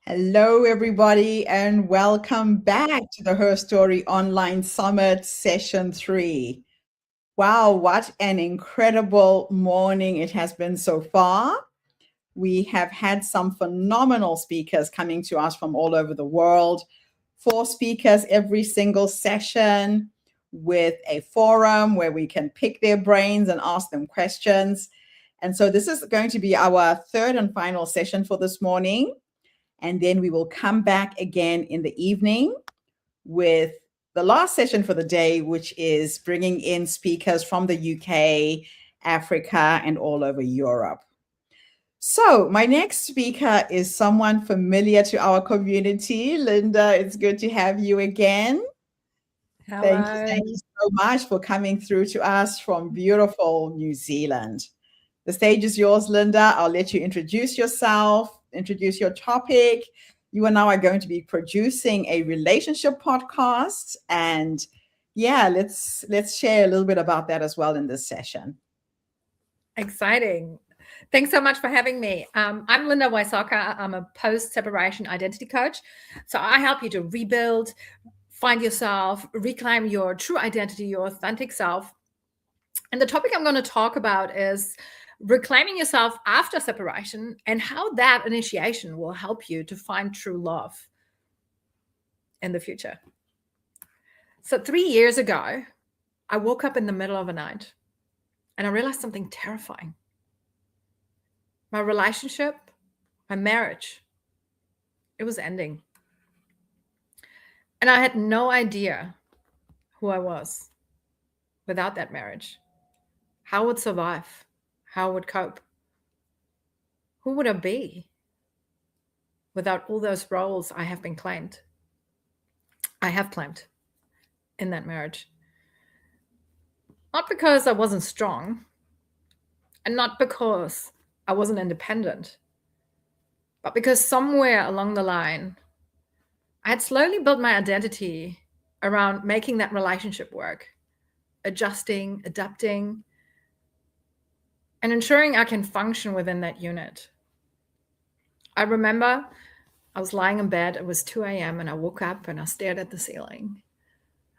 Hello, everybody, and welcome back to the Her Story Online Summit Session 3. Wow, what an incredible morning it has been so far. We have had some phenomenal speakers coming to us from all over the world. 4 speakers every single session with a forum where we can pick their brains and ask them questions. And so this is going to be our third and final session for this morning. And then we will come back again in the evening with the last session for the day, which is bringing in speakers from the UK, Africa, and all over Europe. So my next speaker is someone familiar to our community. Linda, it's good to have you again. Hello. Thank you so much for coming through to us from beautiful New Zealand. The stage is yours, Linda. I'll let you introduce yourself, introduce your topic. You and I are going to be producing a relationship podcast. And yeah, let's share a little bit about that as well in this session. Exciting. Thanks so much for having me. I'm Linda Wysocka. I'm a post-separation identity coach. So I help you to rebuild, find yourself, reclaim your true identity, your authentic self. And the topic I'm going to talk about is reclaiming yourself after separation and how that initiation will help you to find true love in the future. So 3 years ago, I woke up in the middle of the night and I realized something terrifying. My relationship, my marriage, it was ending. And I had no idea who I was without that marriage. How I would survive, how I would cope. Who would I be without all those roles I have claimed in that marriage? Not because I wasn't strong and not because I wasn't independent, but because somewhere along the line, I had slowly built my identity around making that relationship work, adjusting, adapting, and ensuring I can function within that unit. I remember I was lying in bed, it was 2 a.m. and I woke up and I stared at the ceiling.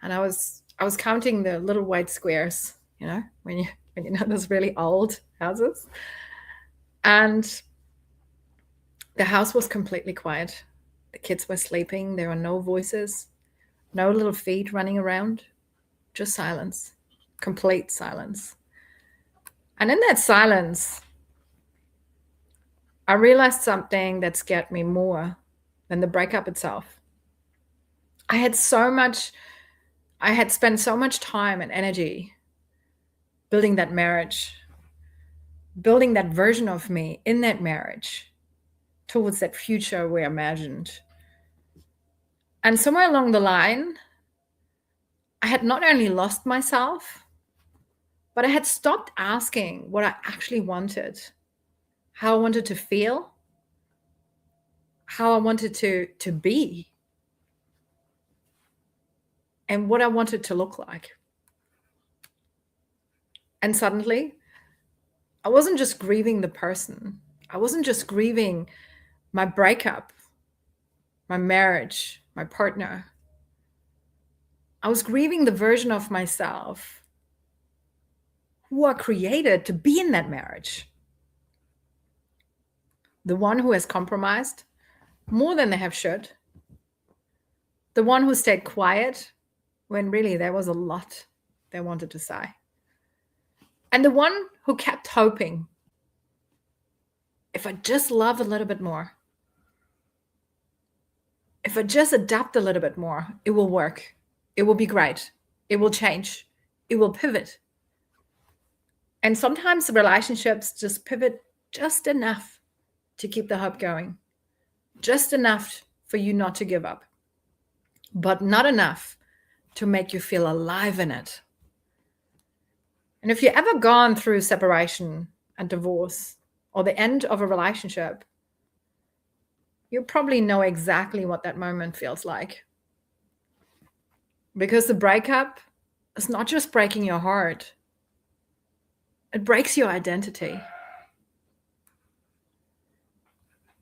And I was counting the little white squares, when you know those really old houses. And the house was completely quiet. The kids were sleeping. There were no voices, no little feet running around, just silence, complete silence. And in that silence, I realized something that scared me more than the breakup itself. I had spent so much time and energy building that marriage, building that version of me in that marriage towards that future we imagined. And somewhere along the line, I had not only lost myself, but I had stopped asking what I actually wanted, how I wanted to feel, how I wanted to be, and what I wanted to look like. And suddenly, I wasn't just grieving the person. I wasn't just grieving my breakup, my marriage, my partner. I was grieving the version of myself who I created to be in that marriage. The one who has compromised more than they have should. The one who stayed quiet when really there was a lot they wanted to say. And the one who kept hoping, if I just love a little bit more, if I just adapt a little bit more, it will work. It will be great. It will change. It will pivot. And sometimes the relationships just pivot just enough to keep the hope going, just enough for you not to give up, but not enough to make you feel alive in it. And if you've ever gone through separation and divorce or the end of a relationship, you probably know exactly what that moment feels like. Because the breakup is not just breaking your heart, it breaks your identity.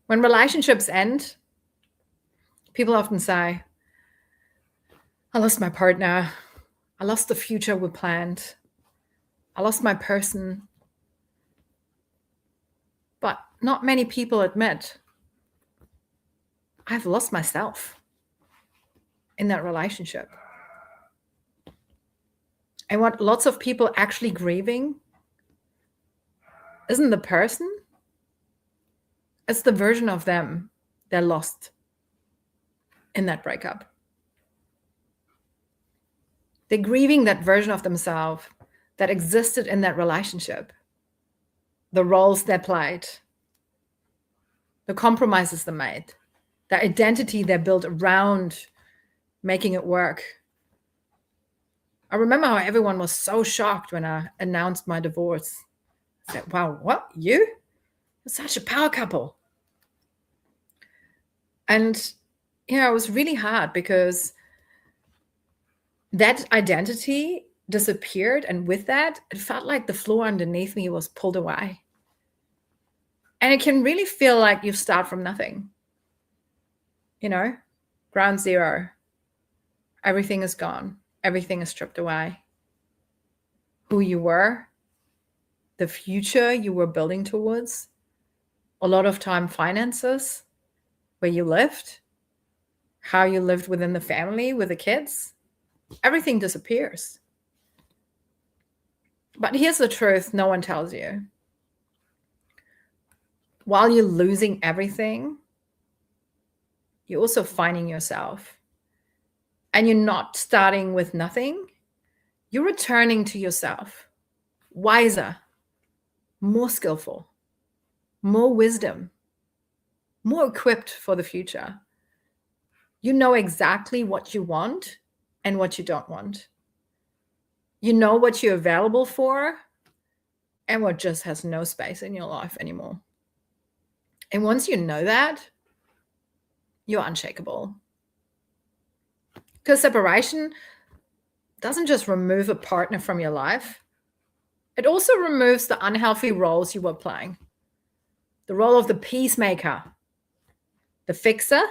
When relationships end, People often say, I lost my partner. I lost the future we planned. I lost my person. But not many people admit, I've lost myself in that relationship. And what lots of people actually grieving isn't the person, it's the version of them they're lost in that breakup. They're grieving that version of themselves that existed in that relationship, the roles they played, the compromises they made, the identity they built around making it work. I remember how everyone was so shocked when I announced my divorce. I said, wow, what? You? You're such a power couple. And, it was really hard because that identity disappeared. And with that, it felt like the floor underneath me was pulled away. And it can really feel like you start from nothing. Ground zero. Everything is gone. Everything is stripped away. Who you were, the future you were building towards, a lot of time, finances, where you lived, how you lived within the family with the kids, everything disappears. But here's the truth no one tells you. While you're losing everything, you're also finding yourself. And you're not starting with nothing. You're returning to yourself, wiser, more skillful, more wisdom, more equipped for the future. You know exactly what you want and what you don't want. You know what you're available for and what just has no space in your life anymore. And once you know that, you're unshakable. Because separation doesn't just remove a partner from your life, it also removes the unhealthy roles you were playing. The role of the peacemaker, the fixer,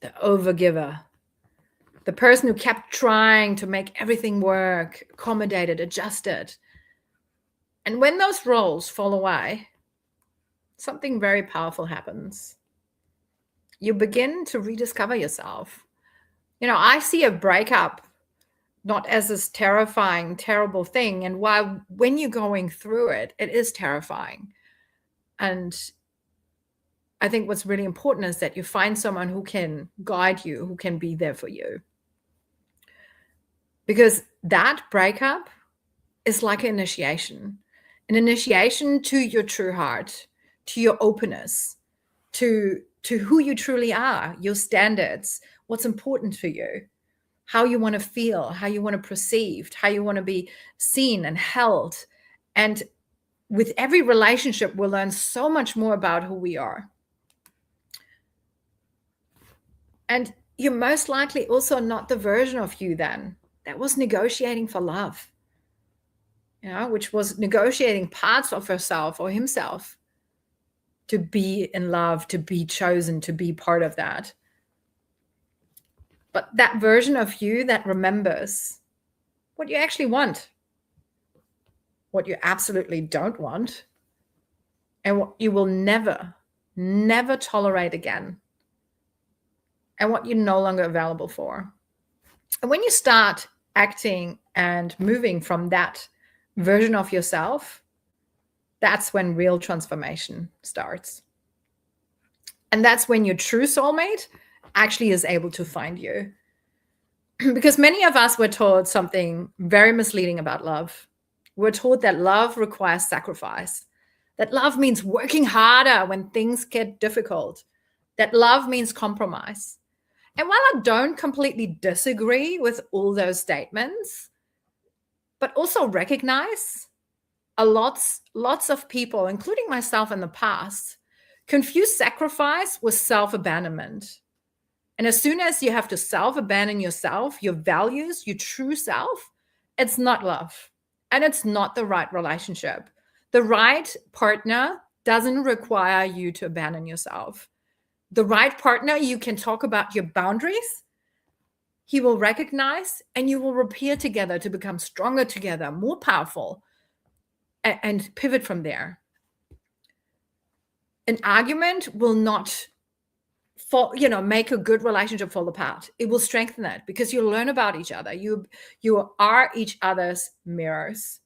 the overgiver, the person who kept trying to make everything work, accommodate it, adjust it. And when those roles fall away, something very powerful happens. You begin to rediscover yourself. I see a breakup not as this terrifying, terrible thing. And when you're going through it, it is terrifying. And I think what's really important is that you find someone who can guide you, who can be there for you. Because that breakup is like an initiation to your true heart, to your openness, to who you truly are, your standards, what's important for you, how you want to feel, how you want to perceive, how you want to be seen and held. And with every relationship, we'll learn so much more about who we are. And you're most likely also not the version of you then that was negotiating for love, which was negotiating parts of herself or himself to be in love, to be chosen, to be part of that. But that version of you that remembers what you actually want, what you absolutely don't want, and what you will never, never tolerate again, and what you're no longer available for. And when you start acting and moving from that version of yourself, that's when real transformation starts. And that's when your true soulmate actually is able to find you. Because many of us were told something very misleading about love. We're told that love requires sacrifice, that love means working harder when things get difficult, that love means compromise. And while I don't completely disagree with all those statements, but also recognize lots of people, including myself in the past, confuse sacrifice with self-abandonment. And as soon as you have to self-abandon yourself, your values, your true self, it's not love. And it's not the right relationship. The right partner doesn't require you to abandon yourself. The right partner, you can talk about your boundaries. He will recognize, and you will repair together to become stronger together, more powerful, and pivot from there. An argument will not make a good relationship fall apart. It will strengthen it because you learn about each other. You are each other's mirrors.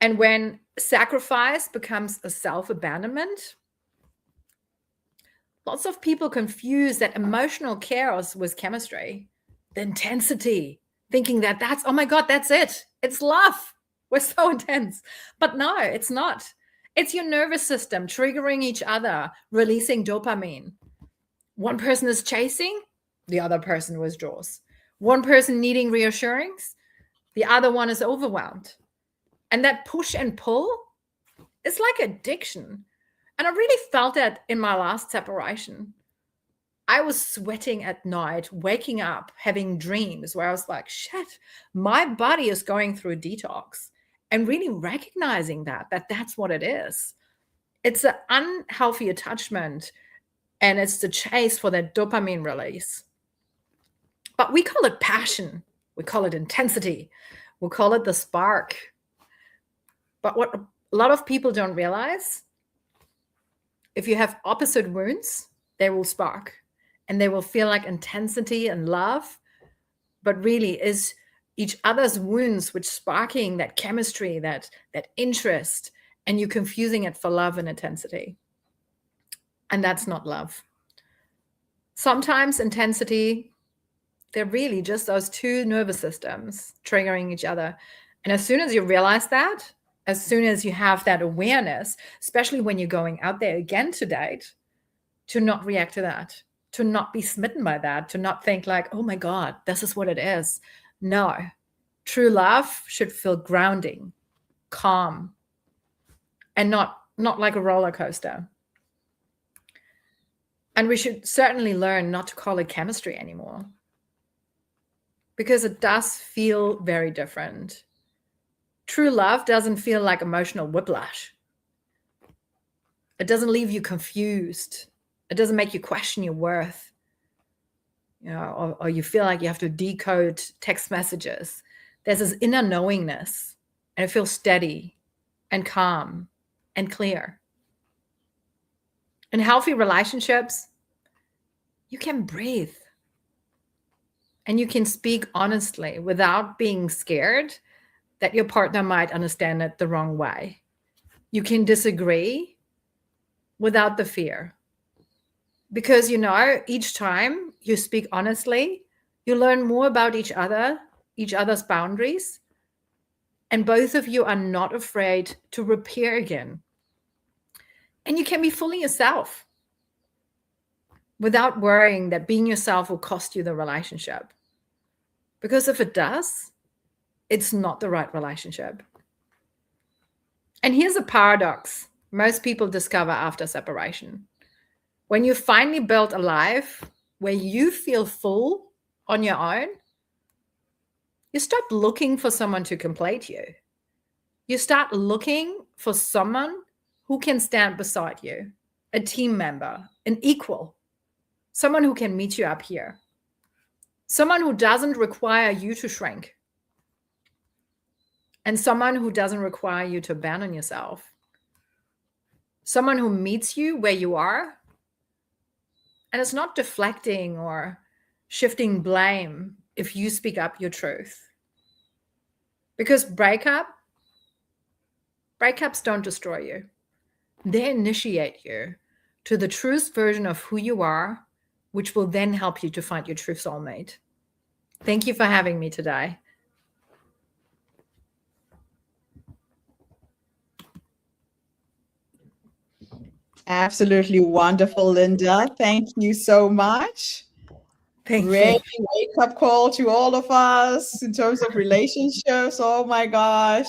And when sacrifice becomes a self-abandonment, lots of people confuse that emotional chaos with chemistry, the intensity, thinking that that's, oh my God, that's it. It's love. We're so intense. But no, it's not. It's your nervous system triggering each other, releasing dopamine. One person is chasing, the other person withdraws. One person needing reassurance, the other one is overwhelmed. And that push and pull is like addiction. And I really felt that in my last separation. I was sweating at night, waking up, having dreams where I was like, shit, my body is going through a detox, and really recognizing that that's what it is. It's an unhealthy attachment, and it's the chase for that dopamine release. But we call it passion. We call it intensity. We call it the spark. But what a lot of people don't realize, if you have opposite wounds, they will spark and they will feel like intensity and love, but really is each other's wounds which sparking that chemistry, that interest, and you're confusing it for love and intensity. And that's not love. Sometimes intensity, they're really just those two nervous systems triggering each other. And as soon as you realize that, as soon as you have that awareness, especially when you're going out there again to date, to not react to that, to not be smitten by that, to not think like, oh my God, this is what it is. No, true love should feel grounding, calm, and not like a roller coaster. And we should certainly learn not to call it chemistry anymore, because it does feel very different. True love doesn't feel like emotional whiplash. It doesn't leave you confused. It doesn't make you question your worth, or you feel like you have to decode text messages. There's this inner knowingness, and it feels steady and calm and clear. In healthy relationships, you can breathe and you can speak honestly without being scared that your partner might understand it the wrong way. You can disagree without the fear. Because, each time you speak honestly, you learn more about each other's boundaries, and both of you are not afraid to repair again. And you can be fully yourself without worrying that being yourself will cost you the relationship. Because if it does, it's not the right relationship. And here's a paradox most people discover after separation. When you finally build a life where you feel full on your own, you stop looking for someone to complete you. You start looking for someone who can stand beside you, a team member, an equal, someone who can meet you up here, someone who doesn't require you to shrink, and someone who doesn't require you to abandon yourself, someone who meets you where you are, and it's not deflecting or shifting blame if you speak up your truth. Because breakups don't destroy you. They initiate you to the truest version of who you are, which will then help you to find your true soulmate. Thank you for having me today. Absolutely wonderful, Linda. Thank you so much. Thank Really you. wake-up call to all of us in terms of relationships. Oh my gosh.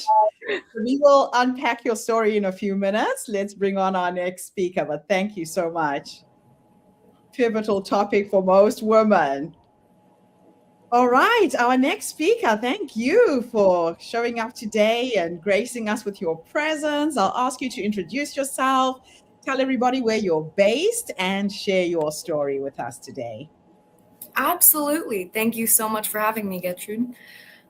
We will unpack your story in a few minutes. Let's bring on our next speaker, but thank you so much. Pivotal topic for most women. All right, our next speaker, thank you for showing up today and gracing us with your presence. I'll ask you to introduce yourself, tell everybody where you're based and share your story with us today. Absolutely. Thank you so much for having me, Gertrude.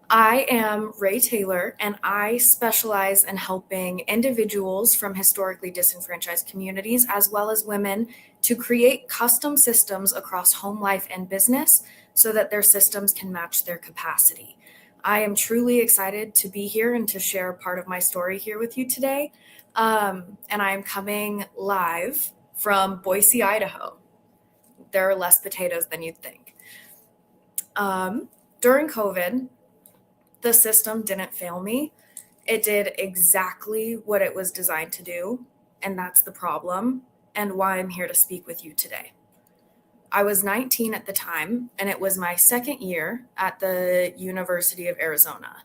I am Ray Taylor, and I specialize in helping individuals from historically disenfranchised communities, as well as women, to create custom systems across home life and business so that their systems can match their capacity. I am truly excited to be here and to share part of my story here with you today. And I am coming live from Boise, Idaho. There are less potatoes than you'd think. During COVID, the system didn't fail me. It did exactly what it was designed to do, and that's the problem and why I'm here to speak with you today. I was 19 at the time, and it was my second year at the University of Arizona.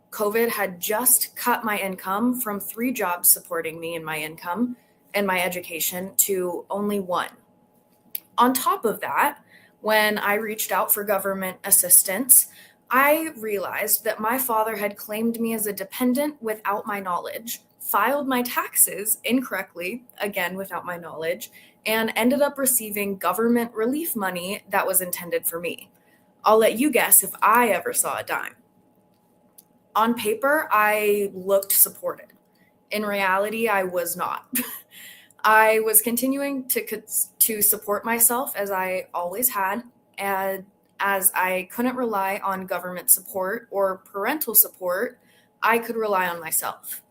COVID had just cut my income from 3 jobs supporting me in my income and my education to only 1. On top of that, when I reached out for government assistance, I realized that my father had claimed me as a dependent without my knowledge, filed my taxes incorrectly, again without my knowledge, and ended up receiving government relief money that was intended for me. I'll let you guess if I ever saw a dime. On paper, I looked supported. In reality, I was not. I was continuing to support myself as I always had, and as I couldn't rely on government support or parental support, I could rely on myself.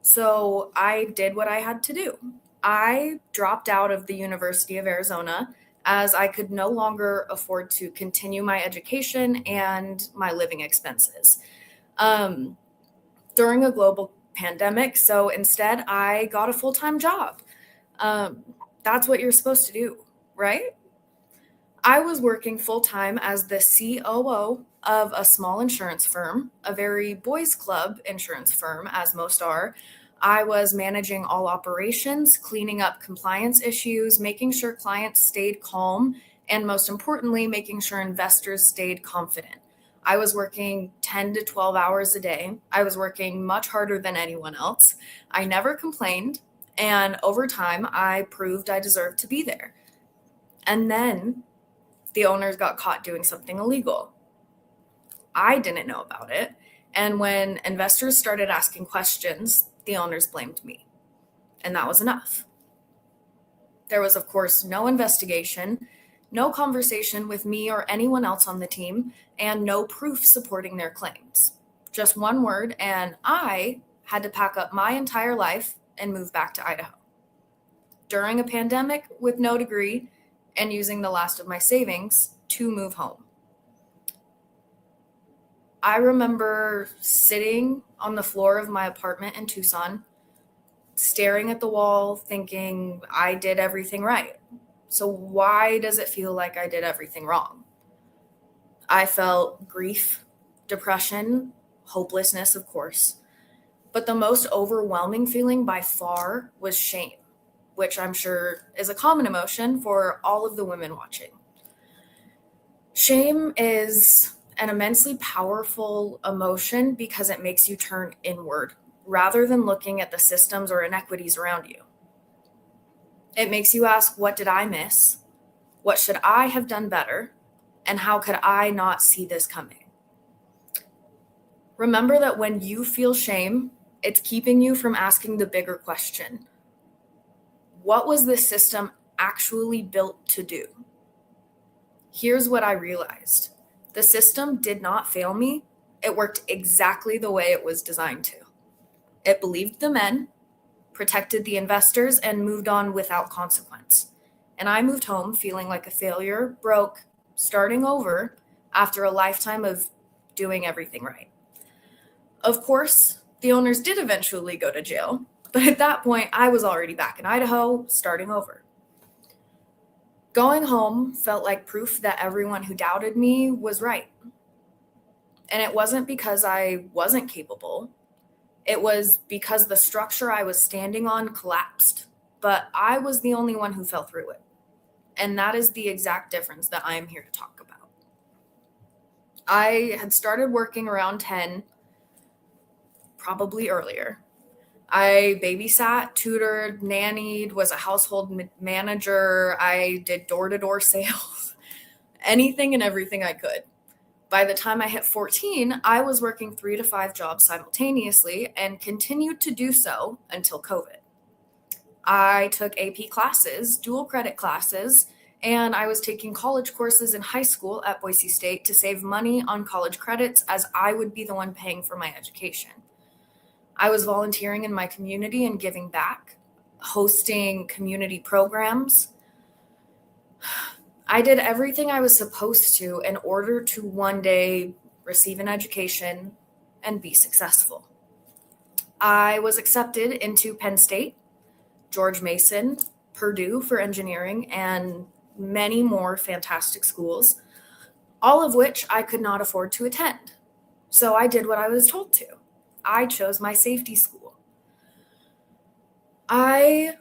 So I did what I had to do. I dropped out of the University of Arizona as I could no longer afford to continue my education and my living expenses during a global pandemic. So instead, I got a full-time job. That's what you're supposed to do, right? I was working full-time as the COO of a small insurance firm, a very boys club insurance firm, as most are. I was managing all operations, cleaning up compliance issues, making sure clients stayed calm, and most importantly, making sure investors stayed confident. I was working 10 to 12 hours a day. I was working much harder than anyone else. I never complained. And over time, I proved I deserved to be there. And then the owners got caught doing something illegal. I didn't know about it. And when investors started asking questions, the owners blamed me. And that was enough. There was, of course, no investigation, no conversation with me or anyone else on the team, and no proof supporting their claims. Just one word, and I had to pack up my entire life and move back to Idaho. During a pandemic with no degree and using the last of my savings to move home. I remember sitting on the floor of my apartment in Tucson, staring at the wall, thinking I did everything right. So why does it feel like I did everything wrong? I felt grief, depression, hopelessness, of course. But the most overwhelming feeling by far was shame, which I'm sure is a common emotion for all of the women watching. Shame is an immensely powerful emotion because it makes you turn inward rather than looking at the systems or inequities around you. It makes you ask, what did I miss? What should I have done better? And how could I not see this coming? Remember that when you feel shame, it's keeping you from asking the bigger question. What was this system actually built to do? Here's what I realized. The system did not fail me. It worked exactly the way it was designed to. It believed the men, protected the investors, and moved on without consequence. And I moved home feeling like a failure, broke, starting over after a lifetime of doing everything right. Of course, the owners did eventually go to jail, but at that point, I was already back in Idaho, starting over. Going home felt like proof that everyone who doubted me was right. And it wasn't because I wasn't capable. It was because the structure I was standing on collapsed, but I was the only one who fell through it. And that is the exact difference that I am here to talk about. I had started working around 10, probably earlier. I babysat, tutored, nannied, was a household manager. I did door-to-door sales, anything and everything I could. By the time I hit 14, I was working 3 to 5 jobs simultaneously and continued to do so until COVID. I took AP classes, dual credit classes, and I was taking college courses in high school at Boise State to save money on college credits, as I would be the one paying for my education. I was volunteering in my community and giving back, hosting community programs. I did everything I was supposed to in order to one day receive an education and be successful. I was accepted into Penn State, George Mason, Purdue for engineering, and many more fantastic schools, all of which I could not afford to attend. So I did what I was told to. I chose my safety school. I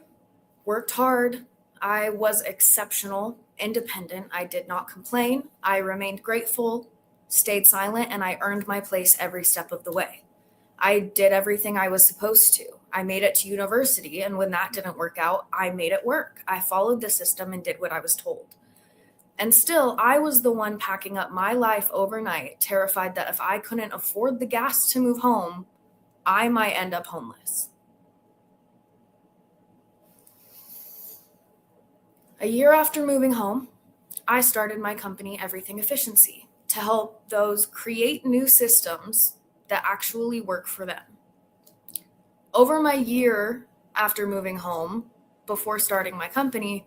worked hard. I was exceptional, independent. I did not complain. I remained grateful, stayed silent, and I earned my place every step of the way. I did everything I was supposed to. I made it to university, and when that didn't work out, I made it work. I followed the system and did what I was told. And still, I was the one packing up my life overnight, terrified that if I couldn't afford the gas to move home, I might end up homeless. A year after moving home, I started my company, Everything Efficiency, to help those create new systems that actually work for them. Over my year after moving home, before starting my company,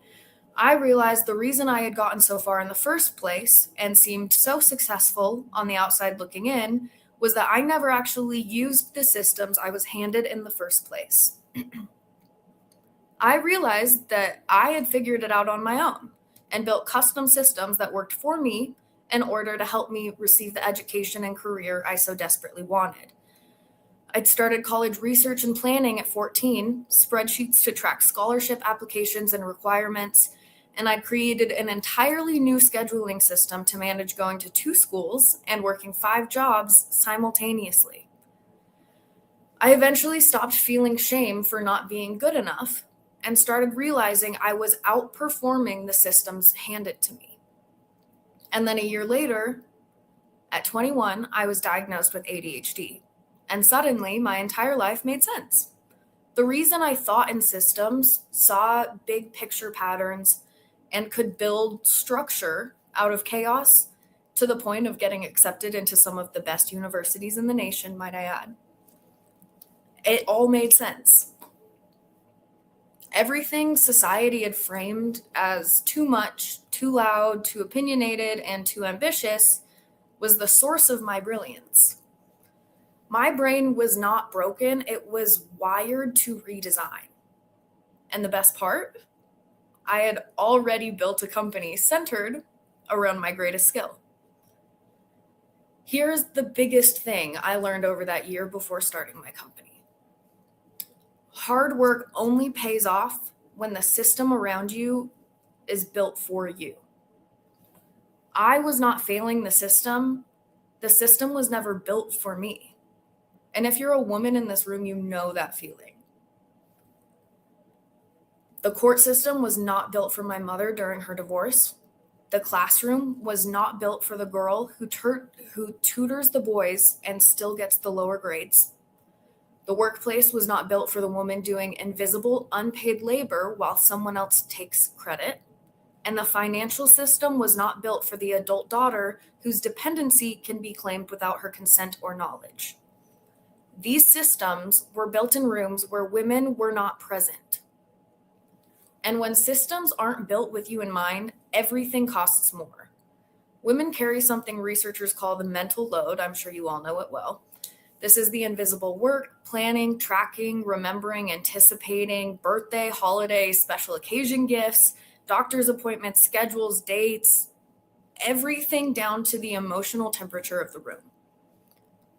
I realized the reason I had gotten so far in the first place and seemed so successful on the outside looking in was that I never actually used the systems I was handed in the first place. I realized that I had figured it out on my own and built custom systems that worked for me in order to help me receive the education and career I so desperately wanted. I'd started college research and planning at 14, spreadsheets to track scholarship applications and requirements, and I'd created an entirely new scheduling system to manage going to 2 schools and working 5 jobs simultaneously. I eventually stopped feeling shame for not being good enough and started realizing I was outperforming the systems handed to me. And then a year later, at 21, I was diagnosed with ADHD. And suddenly, my entire life made sense. The reason I thought in systems, saw big picture patterns, and could build structure out of chaos to the point of getting accepted into some of the best universities in the nation, might I add. It all made sense. Everything society had framed as too much, too loud, too opinionated, and too ambitious was the source of my brilliance. My brain was not broken, it was wired to redesign. And the best part? I had already built a company centered around my greatest skill. Here's the biggest thing I learned over that year before starting my company. Hard work only pays off when the system around you is built for you. I was not failing the system. The system was never built for me. And if you're a woman in this room, you know that feeling. The court system was not built for my mother during her divorce. The classroom was not built for the girl who tutors the boys and still gets the lower grades. The workplace was not built for the woman doing invisible, unpaid labor while someone else takes credit. And the financial system was not built for the adult daughter whose dependency can be claimed without her consent or knowledge. These systems were built in rooms where women were not present. And when systems aren't built with you in mind, everything costs more. Women carry something researchers call the mental load. I'm sure you all know it well. This is the invisible work, planning, tracking, remembering, anticipating, birthday, holiday, special occasion gifts, doctor's appointments, schedules, dates, everything down to the emotional temperature of the room.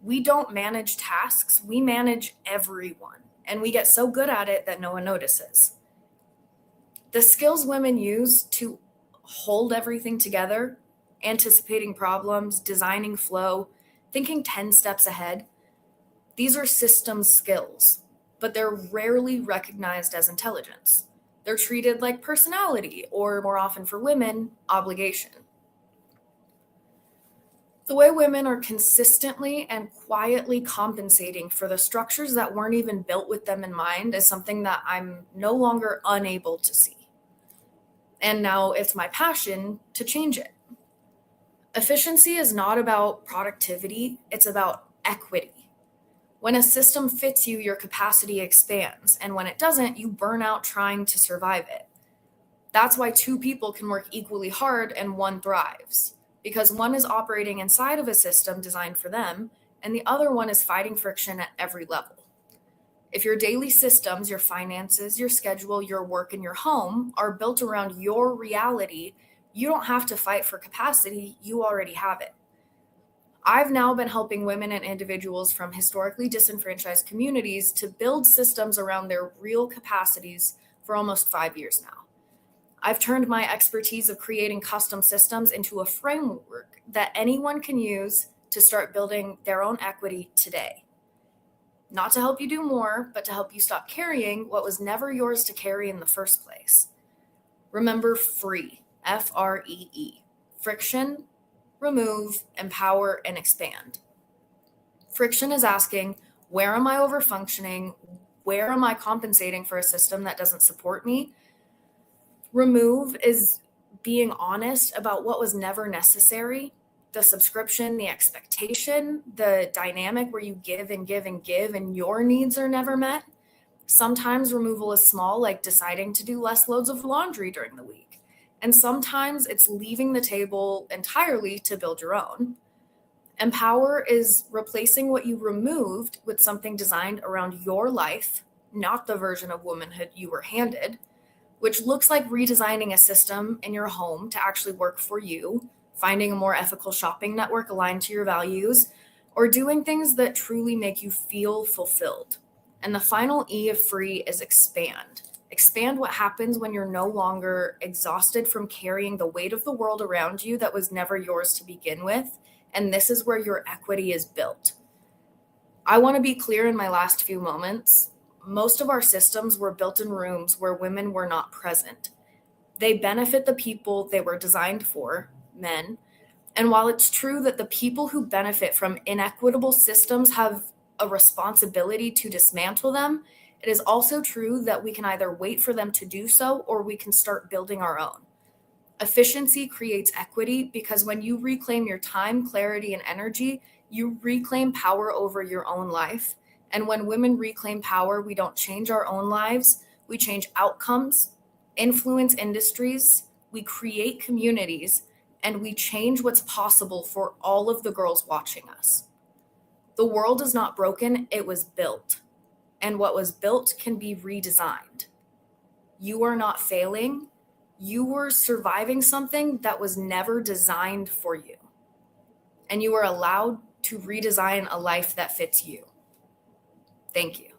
We don't manage tasks, we manage everyone, and we get so good at it that no one notices. The skills women use to hold everything together, anticipating problems, designing flow, thinking 10 steps ahead, these are systems skills, but they're rarely recognized as intelligence. They're treated like personality, or more often for women, obligation. The way women are consistently and quietly compensating for the structures that weren't even built with them in mind is something that I'm no longer unable to see. And now it's my passion to change it. Efficiency is not about productivity, it's about equity. When a system fits you, your capacity expands, and when it doesn't, you burn out trying to survive it. That's why two people can work equally hard and one thrives, because one is operating inside of a system designed for them, and the other one is fighting friction at every level. If your daily systems, your finances, your schedule, your work, and your home are built around your reality, you don't have to fight for capacity, you already have it. I've now been helping women and individuals from historically disenfranchised communities to build systems around their real capacities for almost 5 years now. I've turned my expertise of creating custom systems into a framework that anyone can use to start building their own equity today. Not to help you do more, but to help you stop carrying what was never yours to carry in the first place. Remember FREE, F-R-E-E, friction, remove, empower, and expand. Friction is asking, where am I overfunctioning? Where am I compensating for a system that doesn't support me? Remove is being honest about what was never necessary. The subscription, the expectation, the dynamic where you give and give and give and your needs are never met. Sometimes removal is small, like deciding to do less loads of laundry during the week. And sometimes it's leaving the table entirely to build your own. Empower is replacing what you removed with something designed around your life, not the version of womanhood you were handed, which looks like redesigning a system in your home to actually work for you, finding a more ethical shopping network aligned to your values, or doing things that truly make you feel fulfilled. And the final E of FREE is expand. Expand what happens when you're no longer exhausted from carrying the weight of the world around you that was never yours to begin with. And this is where your equity is built. I want to be clear in my last few moments. Most of our systems were built in rooms where women were not present. They benefit the people they were designed for, men. And while it's true that the people who benefit from inequitable systems have a responsibility to dismantle them, it is also true that we can either wait for them to do so or we can start building our own. Efficiency creates equity because when you reclaim your time, clarity, and energy, you reclaim power over your own life. And when women reclaim power, we don't change our own lives, we change outcomes, influence industries, we create communities, and we change what's possible for all of the girls watching us. The world is not broken, it was built. And what was built can be redesigned. You are not failing. You were surviving something that was never designed for you. And you are allowed to redesign a life that fits you. Thank you.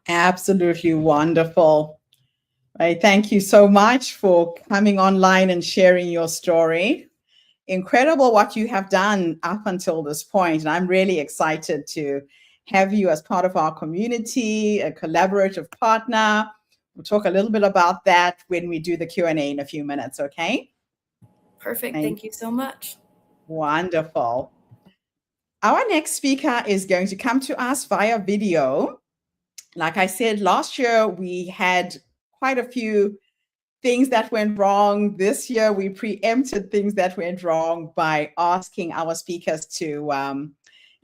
Absolutely wonderful. Right. Thank you so much for coming online and sharing your story. Incredible what you have done up until this point. And I'm really excited to have you as part of our community, a collaborative partner. We'll talk a little bit about that when we do the Q&A in a few minutes, okay? Perfect. Thank you so much. Wonderful. Our next speaker is going to come to us via video. Like I said, last year we had quite a few things that went wrong. This year, we preempted things that went wrong by asking our speakers to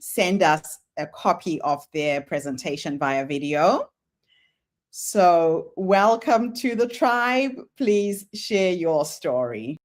send us a copy of their presentation via video. So welcome to the tribe. Please share your story.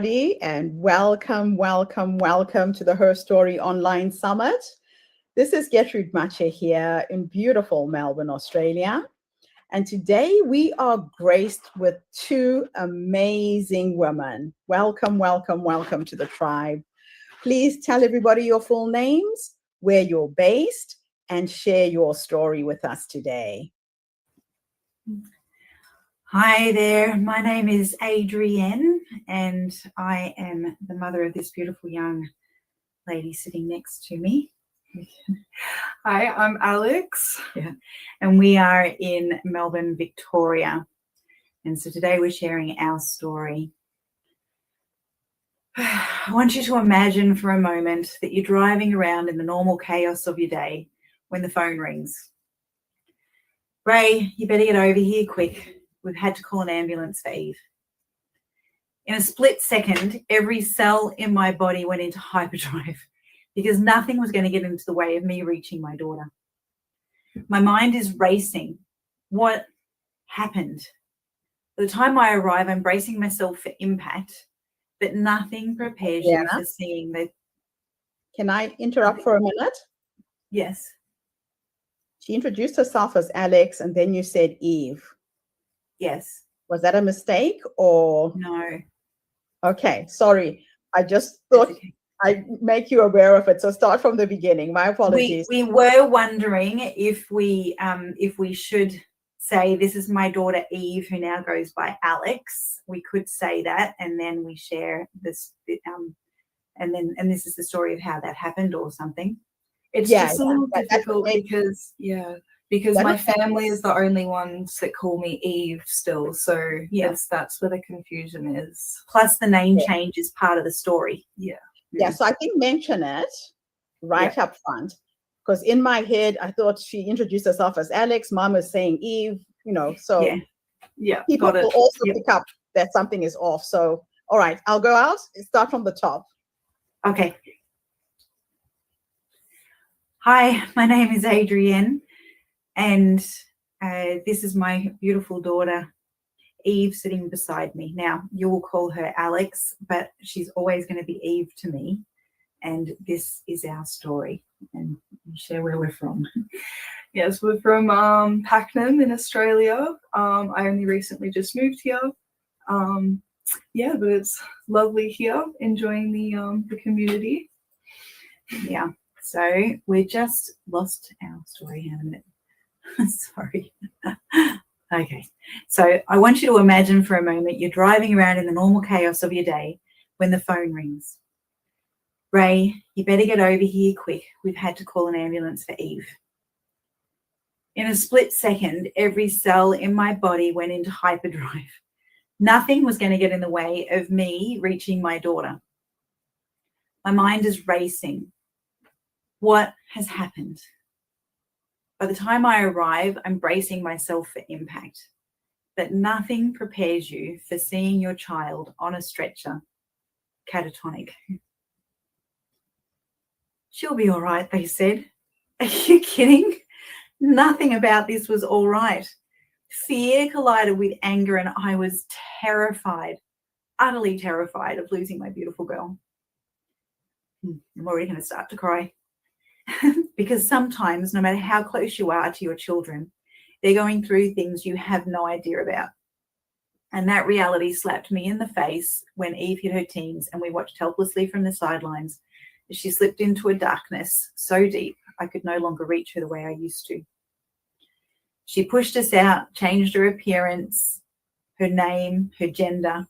And welcome, welcome, welcome to the Her Story Online Summit. This is Gertrude Mache here in beautiful Melbourne, Australia. And today we are graced with two amazing women. Welcome, welcome, welcome to the tribe. Please tell everybody your full names, where you're based, and share your story with us today. Hi there, my name is Adrienne and I am the mother of this beautiful young lady sitting next to me. Hi, I'm Alex. Yeah. And we are in Melbourne, Victoria. And so today we're sharing our story. I want you to imagine for a moment that you're driving around in the normal chaos of your day when the phone rings. Ray, you better get over here quick. We've had to call an ambulance for Eve. In a split second, every cell in my body went into hyperdrive because nothing was going to get into the way of me reaching my daughter. My mind is racing. What happened? By the time I arrive, I'm bracing myself for impact, but nothing prepares you for seeing the... Can I interrupt for a minute? Yes. She introduced herself as Alex, and then you said Eve. Yes. Was that a mistake or? No. Okay, sorry. I just thought I'd make you aware of it. So start from the beginning. My apologies. We were wondering if we should say this is my daughter Eve, who now goes by Alex. We could say that, and then we share this, and this is the story of how that happened or something. It's just a little difficult because my family is the only ones that call me Eve still. So yes, that's where the confusion is. Plus the name change is part of the story. Yeah. Yeah, so I think mention it right up front, because in my head, I thought she introduced herself as Alex. Mom is saying Eve, so people will also pick up that something is off. So, all right, I'll go out and start from the top. Okay. Hi, my name is Adrienne, and this is my beautiful daughter, Eve, sitting beside me. Now, you will call her Alex, but she's always going to be Eve to me, and this is our story, and we'll share where we're from. Yes, we're from Pakenham in Australia. I only recently just moved here. But it's lovely here, enjoying the community. Yeah. So we just lost our story in a minute. Sorry. Okay. So I want you to imagine for a moment you're driving around in the normal chaos of your day when the phone rings. Ray, you better get over here quick. We've had to call an ambulance for Eve. In a split second, every cell in my body went into hyperdrive. Nothing was going to get in the way of me reaching my daughter. My mind is racing. What has happened? By the time I arrive, I'm bracing myself for impact. But nothing prepares you for seeing your child on a stretcher, catatonic. She'll be all right, they said. Are you kidding? Nothing about this was all right. Fear collided with anger, and I was terrified, utterly terrified of losing my beautiful girl. I'm already going to start to cry. Because sometimes, no matter how close you are to your children, they're going through things you have no idea about. And that reality slapped me in the face when Eve hit her teens and we watched helplessly from the sidelines as she slipped into a darkness so deep I could no longer reach her the way I used to. She pushed us out, changed her appearance, her name, her gender,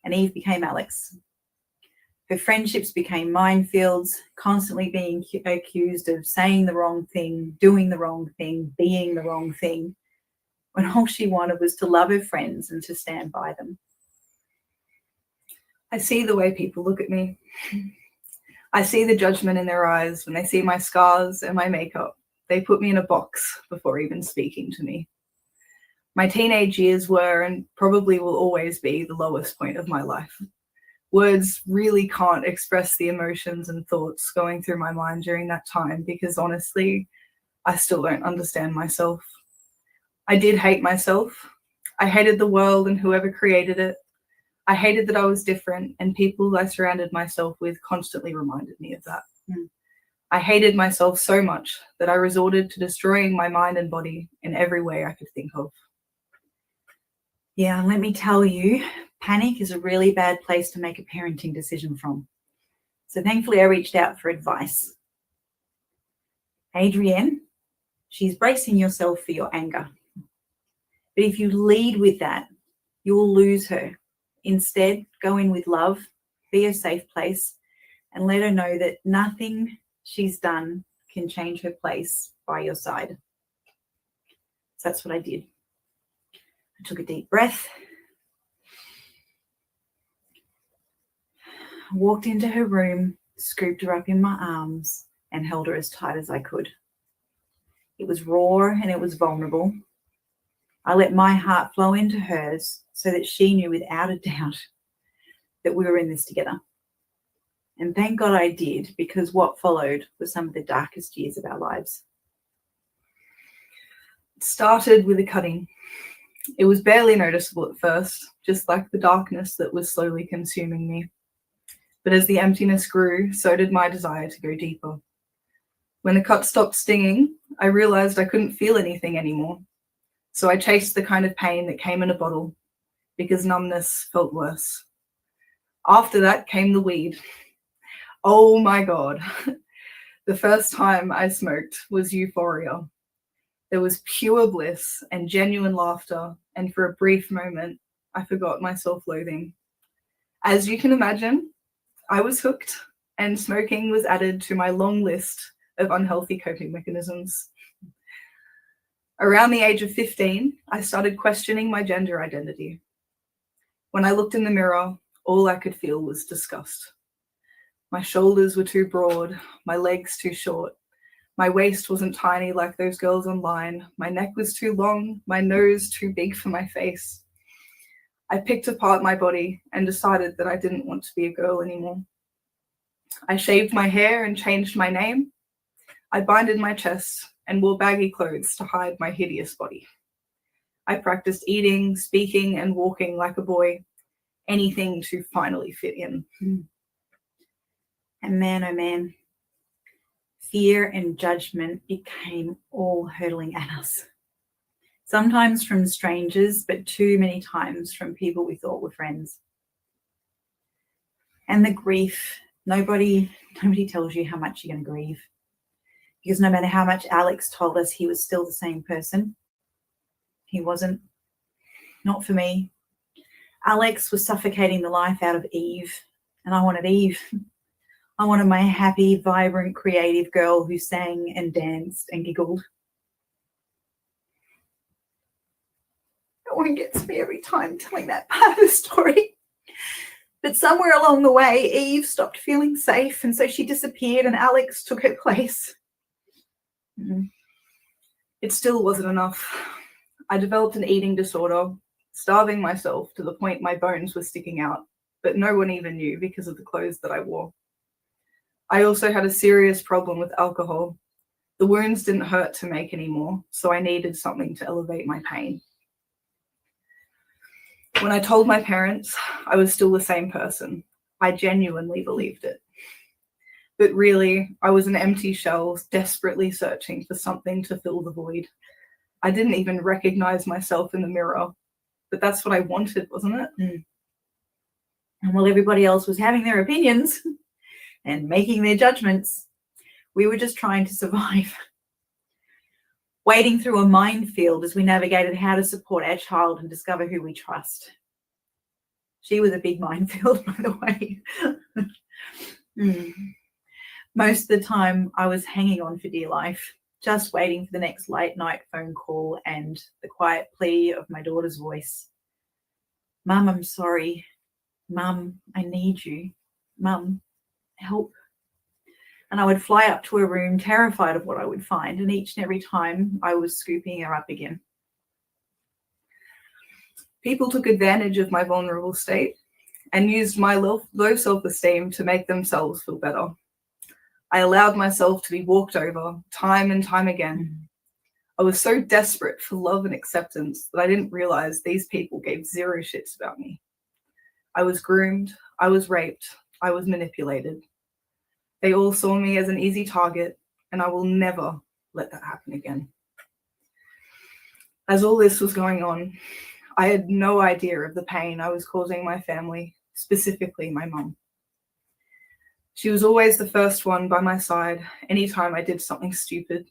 and Eve became Alex. Her friendships became minefields, constantly being accused of saying the wrong thing, doing the wrong thing, being the wrong thing, when all she wanted was to love her friends and to stand by them. I see the way people look at me. I see the judgment in their eyes when they see my scars and my makeup. They put me in a box before even speaking to me. My teenage years were and probably will always be the lowest point of my life. Words really can't express the emotions and thoughts going through my mind during that time because honestly, I still don't understand myself. I did hate myself. I hated the world and whoever created it. I hated that I was different, and people I surrounded myself with constantly reminded me of that. I hated myself so much that I resorted to destroying my mind and body in every way I could think of. Yeah, let me tell you, panic is a really bad place to make a parenting decision from. So thankfully I reached out for advice. Adrienne, she's bracing yourself for your anger. But if you lead with that, you will lose her. Instead, go in with love, be a safe place, and let her know that nothing she's done can change her place by your side. So that's what I did. I took a deep breath, walked into her room, scooped her up in my arms, and held her as tight as I could. It was raw and it was vulnerable. I let my heart flow into hers so that she knew without a doubt that we were in this together. And thank God I did, because what followed was some of the darkest years of our lives. It started with a cutting. It was barely noticeable at first, just like the darkness that was slowly consuming me. But as the emptiness grew, so did my desire to go deeper. When the cut stopped stinging, I realized I couldn't feel anything anymore. So I chased the kind of pain that came in a bottle, because numbness felt worse. After that came the weed. Oh my God. The first time I smoked was euphoria. There was pure bliss and genuine laughter, and for a brief moment, I forgot my self-loathing. As you can imagine, I was hooked, and smoking was added to my long list of unhealthy coping mechanisms. Around the age of 15, I started questioning my gender identity. When I looked in the mirror, all I could feel was disgust. My shoulders were too broad, my legs too short. My waist wasn't tiny like those girls online. My neck was too long, my nose too big for my face. I picked apart my body and decided that I didn't want to be a girl anymore. I shaved my hair and changed my name. I binded my chest and wore baggy clothes to hide my hideous body. I practiced eating, speaking, and walking like a boy, anything to finally fit in. And man, oh man, fear and judgment became all hurtling at us. Sometimes from strangers, but too many times from people we thought were friends. And the grief, nobody tells you how much you're going to grieve. Because no matter how much Alex told us he was still the same person, he wasn't. Not for me. Alex was suffocating the life out of Eve, and I wanted Eve. I wanted my happy, vibrant, creative girl who sang and danced and giggled. No one gets me every time telling that part of the story. But somewhere along the way, Eve stopped feeling safe, and so she disappeared and Alex took her place. It still wasn't enough. I developed an eating disorder, starving myself to the point my bones were sticking out, but no one even knew because of the clothes that I wore. I also had a serious problem with alcohol. The wounds didn't hurt to make anymore, so I needed something to elevate my pain. When I told my parents I was still the same person, I genuinely believed it. But really, I was an empty shell, desperately searching for something to fill the void. I didn't even recognize myself in the mirror, but that's what I wanted, wasn't it? And while everybody else was having their opinions and making their judgments, we were just trying to survive. Wading through a minefield as we navigated how to support our child and discover who we trust. She was a big minefield, by the way. Most of the time, I was hanging on for dear life, just waiting for the next late night phone call and the quiet plea of my daughter's voice. Mum, I'm sorry. Mum, I need you. Mum, help. And I would fly up to her room, terrified of what I would find, and each and every time I was scooping her up again. People took advantage of my vulnerable state and used my low self-esteem to make themselves feel better. I allowed myself to be walked over time and time again. I was so desperate for love and acceptance that I didn't realize these people gave zero shits about me. I was groomed, I was raped, I was manipulated. They all saw me as an easy target, and I will never let that happen again. As all this was going on, I had no idea of the pain I was causing my family, specifically my mum. She was always the first one by my side anytime I did something stupid.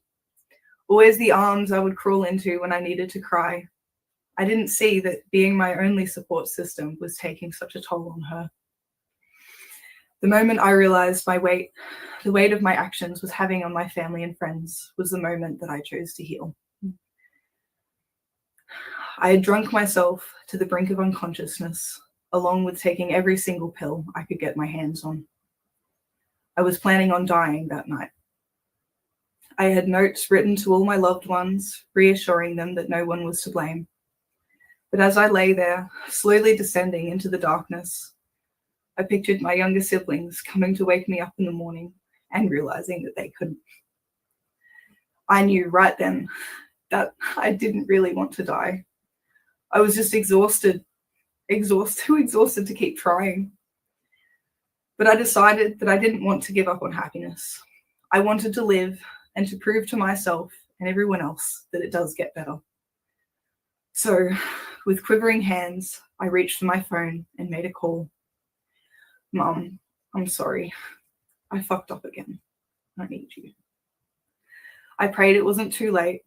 Always the arms I would crawl into when I needed to cry. I didn't see that being my only support system was taking such a toll on her. The moment I realized the weight of my actions was having on my family and friends was the moment that I chose to heal. I had drunk myself to the brink of unconsciousness, along with taking every single pill I could get my hands on. I was planning on dying that night. I had notes written to all my loved ones, reassuring them that no one was to blame. But as I lay there, slowly descending into the darkness, I pictured my younger siblings coming to wake me up in the morning and realizing that they couldn't. I knew right then that I didn't really want to die. I was just too exhausted to keep trying. But I decided that I didn't want to give up on happiness. I wanted to live and to prove to myself and everyone else that it does get better. So, with quivering hands, I reached for my phone and made a call. Mum, I'm sorry. I fucked up again. I need you. I prayed it wasn't too late.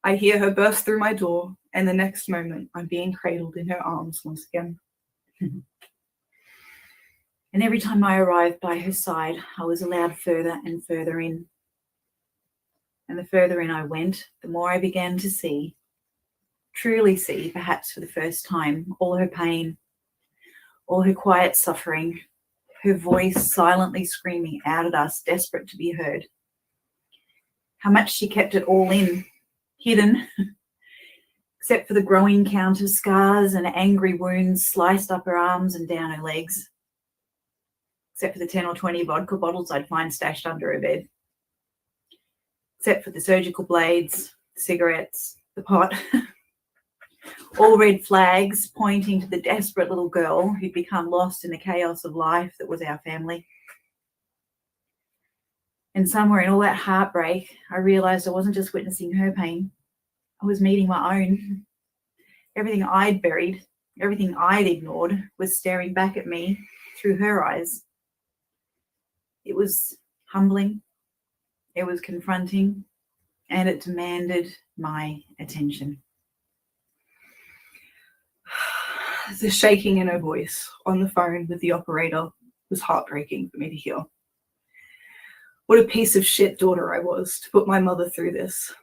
I hear her burst through my door, and the next moment I'm being cradled in her arms once again. And every time I arrived by her side, I was allowed further and further in. And the further in I went, the more I began to see, truly see, perhaps for the first time, all her pain, all her quiet suffering, her voice silently screaming out at us, desperate to be heard. How much she kept it all in, hidden, except for the growing counter scars and angry wounds sliced up her arms and down her legs, except for the 10 or 20 vodka bottles I'd find stashed under her bed, except for the surgical blades, the cigarettes, the pot, all red flags pointing to the desperate little girl who'd become lost in the chaos of life that was our family. And somewhere in all that heartbreak, I realized I wasn't just witnessing her pain. I was meeting my own. Everything I'd buried, everything I'd ignored was staring back at me through her eyes. It was humbling, it was confronting, and it demanded my attention. The shaking in her voice on the phone with the operator was heartbreaking for me to hear. What a piece of shit daughter I was to put my mother through this.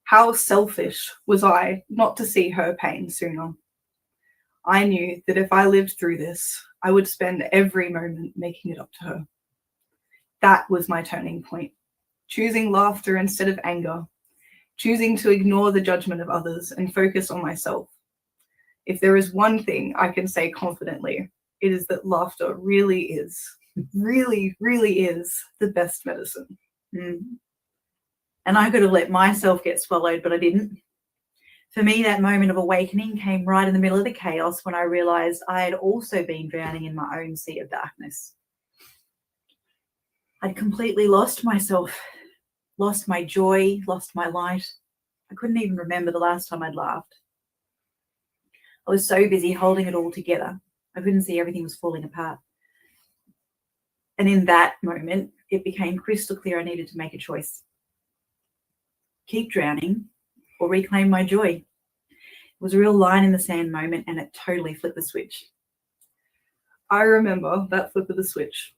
How selfish was I not to see her pain sooner? I knew that if I lived through this, I would spend every moment making it up to her. That was my turning point. Choosing laughter instead of anger. Choosing to ignore the judgment of others and focus on myself. If there is one thing I can say confidently, it is that laughter really is the best medicine. And I could have let myself get swallowed, but I didn't. For me, that moment of awakening came right in the middle of the chaos when I realized I had also been drowning in my own sea of darkness. I'd completely lost myself, lost my joy, lost my light. I couldn't even remember the last time I'd laughed. I was so busy holding it all together, I couldn't see everything was falling apart. And in that moment, it became crystal clear I needed to make a choice. Keep drowning or reclaim my joy. It was a real line in the sand moment, and it totally flipped the switch. I remember that flip of the switch.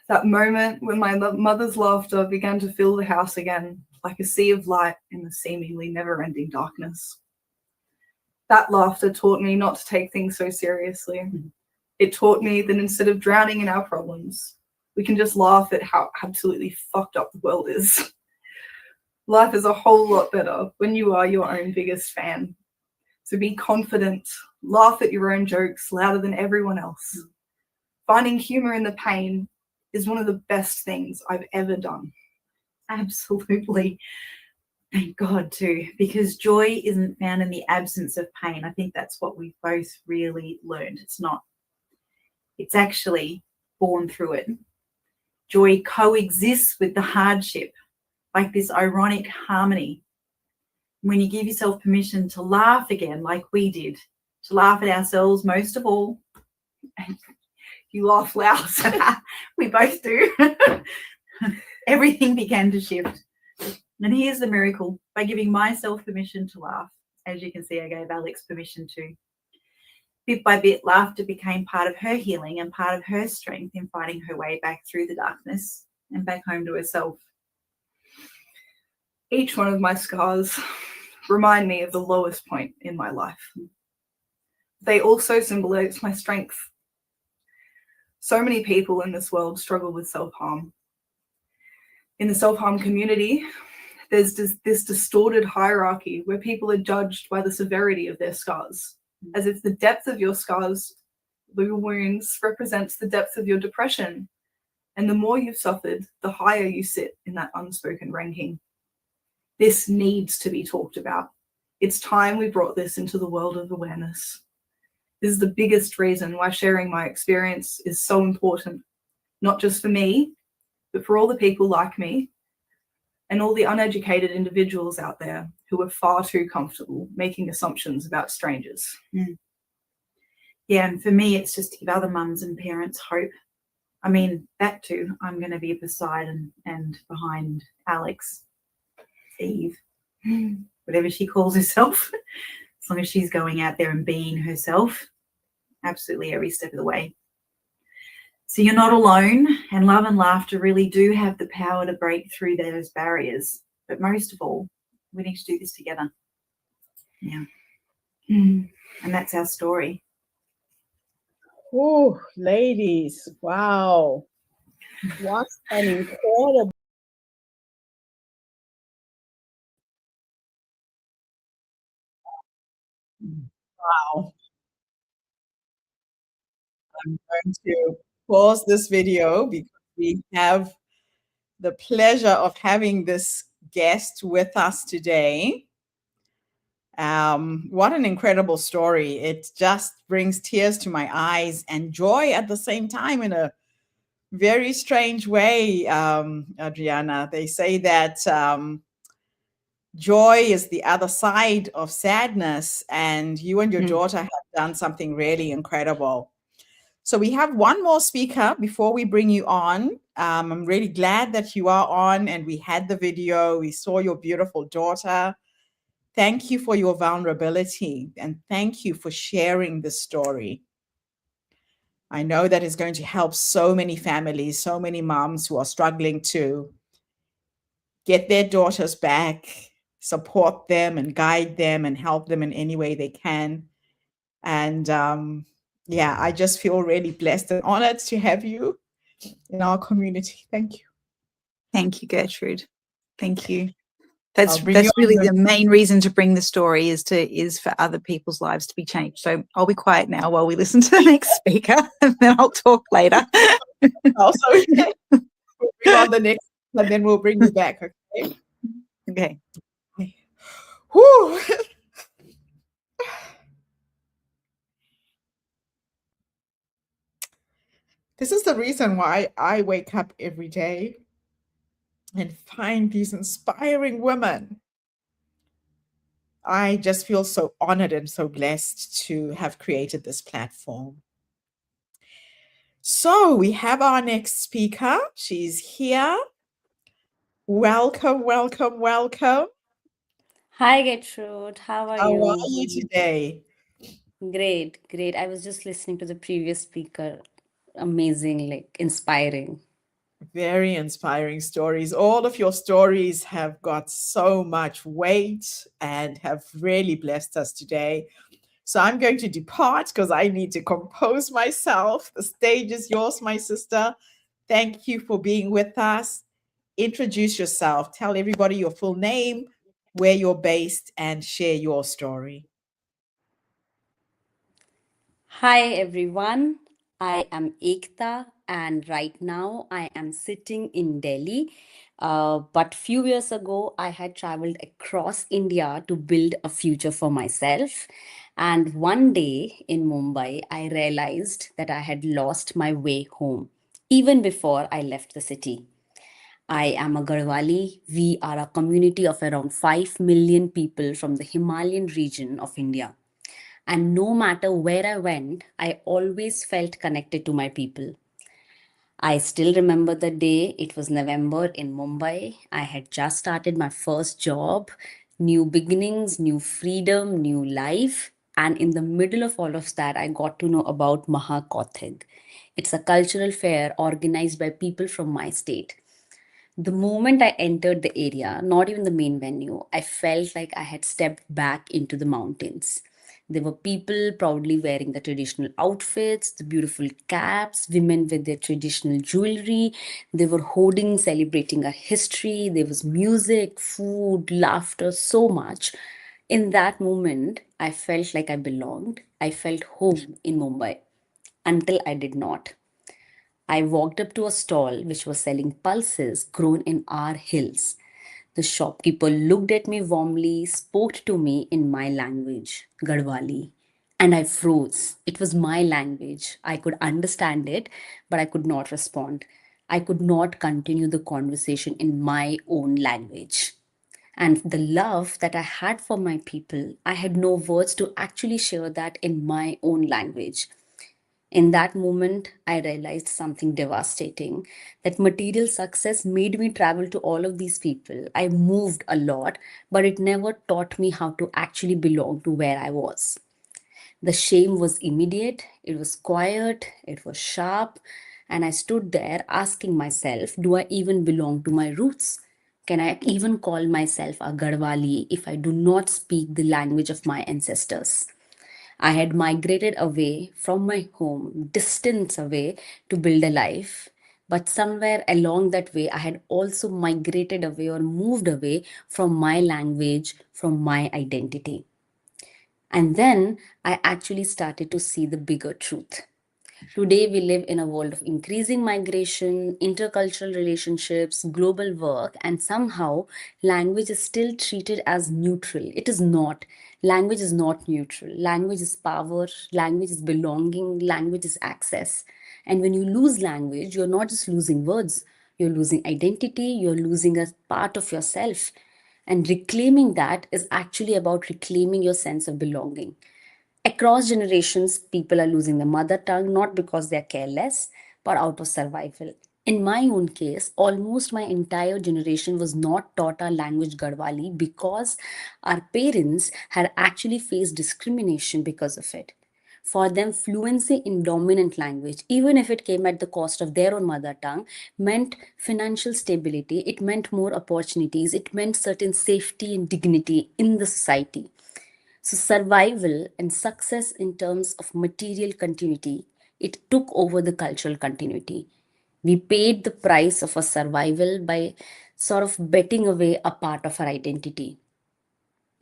That moment when my mother's laughter began to fill the house again, like a sea of light in the seemingly never-ending darkness. That laughter taught me not to take things so seriously. It taught me that instead of drowning in our problems, we can just laugh at how absolutely fucked up the world is. Life is a whole lot better when you are your own biggest fan. So be confident, laugh at your own jokes louder than everyone else. Finding humor in the pain is one of the best things I've ever done. Absolutely. Thank God too, because joy isn't found in the absence of pain. I think that's what we've both really learned. It's actually born through it. Joy coexists with the hardship, like this ironic harmony. When you give yourself permission to laugh again, like we did, to laugh at ourselves most of all, and you laugh loud. We both do. Everything began to shift. And here's the miracle. By giving myself permission to laugh, as you can see, I gave Alex permission to. Bit by bit, laughter became part of her healing and part of her strength in fighting her way back through the darkness and back home to herself. Each one of my scars remind me of the lowest point in my life. They also symbolize my strength. So many people in this world struggle with self-harm. In the self-harm community, there's this distorted hierarchy where people are judged by the severity of their scars, as if the depth of your scars, your wounds, represents the depth of your depression. And the more you've suffered, the higher you sit in that unspoken ranking. This needs to be talked about. It's time we brought this into the world of awareness. This is the biggest reason why sharing my experience is so important, not just for me, but for all the people like me and all the uneducated individuals out there who are far too comfortable making assumptions about strangers. Yeah, and for me, it's just to give other mums and parents hope. I mean, that too, I'm going to be beside and behind Alex, Eve, whatever she calls herself, as long as she's going out there and being herself, absolutely every step of the way. So you're not alone, and love and laughter really do have the power to break through those barriers. But most of all, we need to do this together. Yeah. And that's our story. Oh, ladies, wow. What an incredible. Wow. I'm going to pause this video because we have the pleasure of having this guest with us today. What an incredible story. It just brings tears to my eyes and joy at the same time in a very strange way, Adriana. They say that joy is the other side of sadness, and you and your daughter have done something really incredible. So we have one more speaker before we bring you on. I'm really glad that you are on, and we had the video. We saw your beautiful daughter. Thank you for your vulnerability, and thank you for sharing this story. I know that is going to help so many families, so many moms who are struggling to get their daughters back, support them and guide them and help them in any way they can. And yeah, I just feel really blessed and honored to have you in our community. Thank you. Thank you, Gertrude. Thank you. That's I'll bring you really on the main reason to bring the story is for other people's lives to be changed. So I'll be quiet now while we listen to the next speaker, and then I'll talk later. Also, we'll bring on the next, and then we'll bring you back. Okay. Okay. Whew. This is the reason why I wake up every day and find these inspiring women. I just feel so honored and so blessed to have created this platform. So we have our next speaker. She's here. Welcome, welcome, welcome. Hi, Gertrude. How are How you? are you today? Great, great. I was just listening to the previous speaker. Amazing, like inspiring. Very inspiring stories. All of your stories have got so much weight and have really blessed us today. So I'm going to depart because I need to compose myself. The stage is yours, my sister. Thank you for being with us. Introduce yourself. Tell everybody your full name, where you're based, and share your story. Hi, everyone. I am Ekta, and right now I am sitting in Delhi. But few years ago, I had traveled across India to build a future for myself. And one day in Mumbai, I realized that I had lost my way home, even before I left the city. I am a Garhwali. We are a community of around 5 million people from the Himalayan region of India. And no matter where I went, I always felt connected to my people. I still remember the day. It was November in Mumbai. I had just started my first job, new beginnings, new freedom, new life. And in the middle of all of that, I got to know about Mahakauthig. It's a cultural fair organized by people from my state. The moment I entered the area, not even the main venue, I felt like I had stepped back into the mountains. There were people proudly wearing the traditional outfits, the beautiful caps, women with their traditional jewelry. They were hoarding, celebrating our history. There was music, food, laughter, so much. In that moment, I felt like I belonged. I felt home in Mumbai until I did not. I walked up to a stall which was selling pulses grown in our hills. The shopkeeper looked at me warmly, spoke to me in my language, Garhwali, and I froze. It was my language. I could understand it, but I could not respond. I could not continue the conversation in my own language. And the love that I had for my people, I had no words to actually share that in my own language. In that moment, I realized something devastating, that material success made me travel to all of these people. I moved a lot, but it never taught me how to actually belong to where I was. The shame was immediate, it was quiet, it was sharp, and I stood there asking myself, do I even belong to my roots? Can I even call myself a Garhwali if I do not speak the language of my ancestors? I had migrated away from my home, distance away to build a life. But somewhere along that way, I had also migrated away or moved away from my language, from my identity. And then I actually started to see the bigger truth. Today, we live in a world of increasing migration, intercultural relationships, global work, and somehow language is still treated as neutral. It is not. Language is not neutral. Language is power, language is belonging, language is access. And when you lose language, you're not just losing words, you're losing identity, you're losing a part of yourself. And reclaiming that is actually about reclaiming your sense of belonging. Across generations, people are losing their mother tongue not because they're careless, but out of survival. In my own case, almost my entire generation was not taught our language Garhwali because our parents had actually faced discrimination because of it. For them, fluency in dominant language, even if it came at the cost of their own mother tongue, meant financial stability, it meant more opportunities, it meant certain safety and dignity in the society. So, survival and success in terms of material continuity, it took over the cultural continuity. We paid the price of our survival by sort of betting away a part of our identity.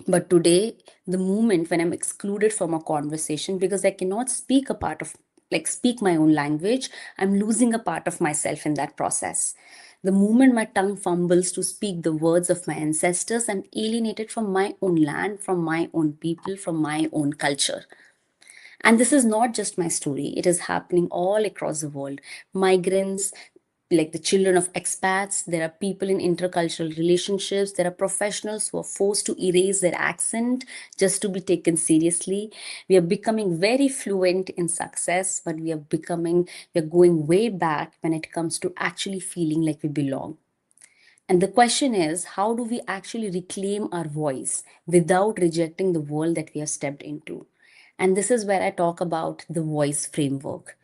But today, the moment when I'm excluded from a conversation because I cannot speak a part of, like, speak my own language, I'm losing a part of myself in that process. The moment my tongue fumbles to speak the words of my ancestors, I'm alienated from my own land, from my own people, from my own culture. And this is not just my story, it is happening all across the world. Migrants, like the children of expats, there are people in intercultural relationships, there are professionals who are forced to erase their accent just to be taken seriously. We are becoming very fluent in success, but we are going way back when it comes to actually feeling like we belong. And the question is, how do we actually reclaim our voice without rejecting the world that we have stepped into? And this is where I talk about the voice framework.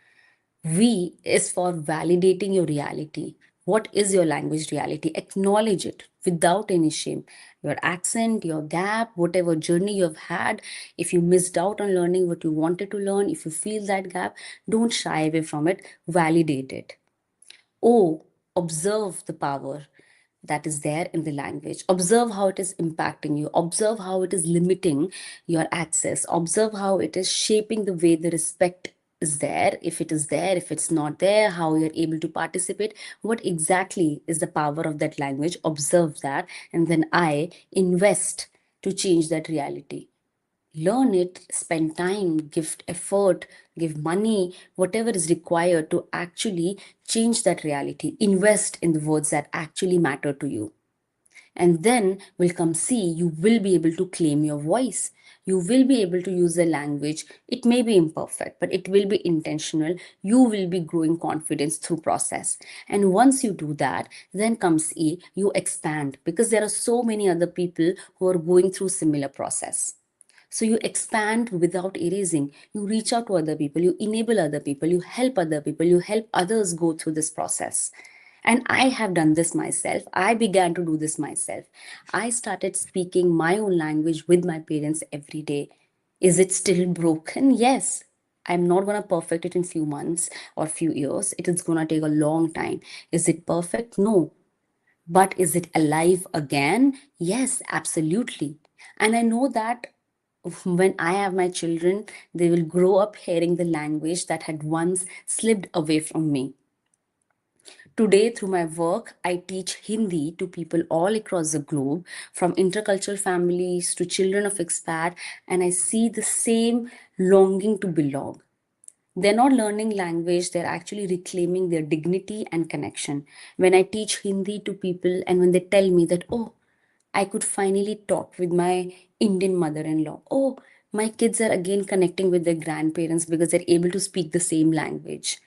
V is for validating your reality. What is your language reality? Acknowledge it without any shame. Your accent, your gap, whatever journey you've had, if you missed out on learning what you wanted to learn, if you feel that gap, don't shy away from it, validate it. O, observe the power that is there in the language. Observe how it is impacting you. Observe how it is limiting your access. Observe how it is shaping the way the respect is there, if it is there, if it's not there, how you're able to participate, what exactly is the power of that language, observe that, and then I invest to change that reality. Learn it, spend time, give effort, give money, whatever is required to actually change that reality. Invest in the words that actually matter to you. And then will come see, you will be able to claim your voice. You will be able to use the language. It may be imperfect, but it will be intentional. You will be growing confidence through process. And once you do that, then comes E, you expand, because there are so many other people who are going through similar process. So you expand without erasing. You reach out to other people, you enable other people, you help other people, you help others go through this process. And I have done this myself. I began to do this myself. I started speaking my own language with my parents every day. Is it still broken? Yes. I'm not going to perfect it in few months or few years. It is going to take a long time. Is it perfect? No. But is it alive again? Yes, absolutely. And I know that when I have my children, they will grow up hearing the language that had once slipped away from me. Today, through my work, I teach Hindi to people all across the globe, from intercultural families to children of expat, and I see the same longing to belong. They're not learning language, they're actually reclaiming their dignity and connection. When I teach Hindi to people and when they tell me that, oh, I could finally talk with my Indian mother in law. Oh, my kids are again connecting with their grandparents because they're able to speak the same language.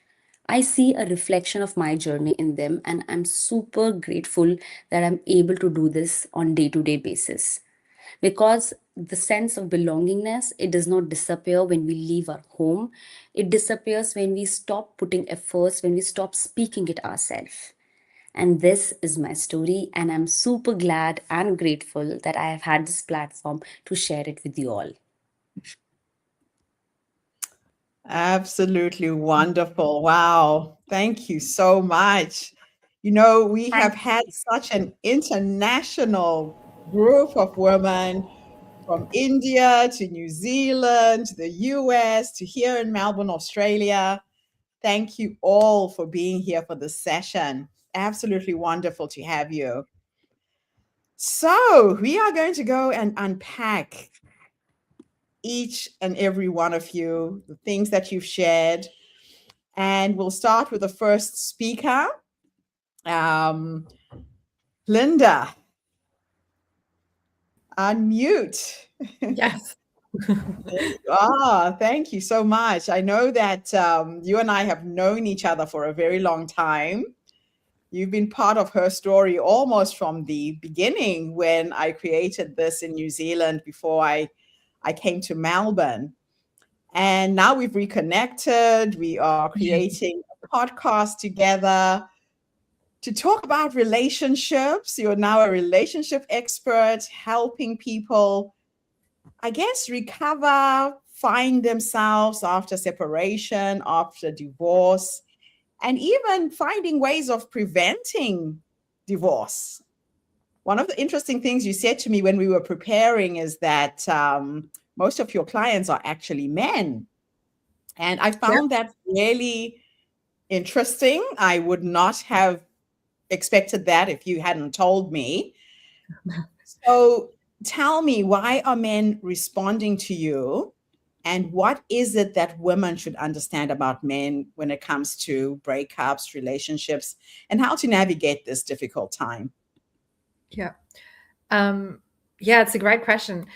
I see a reflection of my journey in them, and I'm super grateful that I'm able to do this on day-to-day basis. Because the sense of belongingness, it does not disappear when we leave our home. It disappears when we stop putting efforts, when we stop speaking it ourselves. And this is my story, and I'm super glad and grateful that I have had this platform to share it with you all. Absolutely wonderful. Wow. Thank you so much. You know, we have had such an international group of women from India to New Zealand to the US to here in Melbourne, Australia. Thank you all for being here for this session. Absolutely wonderful to have you. So, we are going to go and unpack each and every one of you, the things that you've shared. And we'll start with the first speaker, Linda. Unmute. Yes. Thank you so much. I know that you and I have known each other for a very long time. You've been part of Her Story almost from the beginning when I created this in New Zealand before I came to Melbourne. And now we've reconnected. We are creating a podcast together to talk about relationships. You're now a relationship expert, helping people, I guess, recover, find themselves after separation, after divorce, and even finding ways of preventing divorce. One of the interesting things you said to me when we were preparing is that most of your clients are actually men. And I found that really interesting. I would not have expected that if you hadn't told me. So tell me, why are men responding to you? And what is it that women should understand about men when it comes to breakups, relationships, and how to navigate this difficult time? Yeah. Yeah, it's a great question.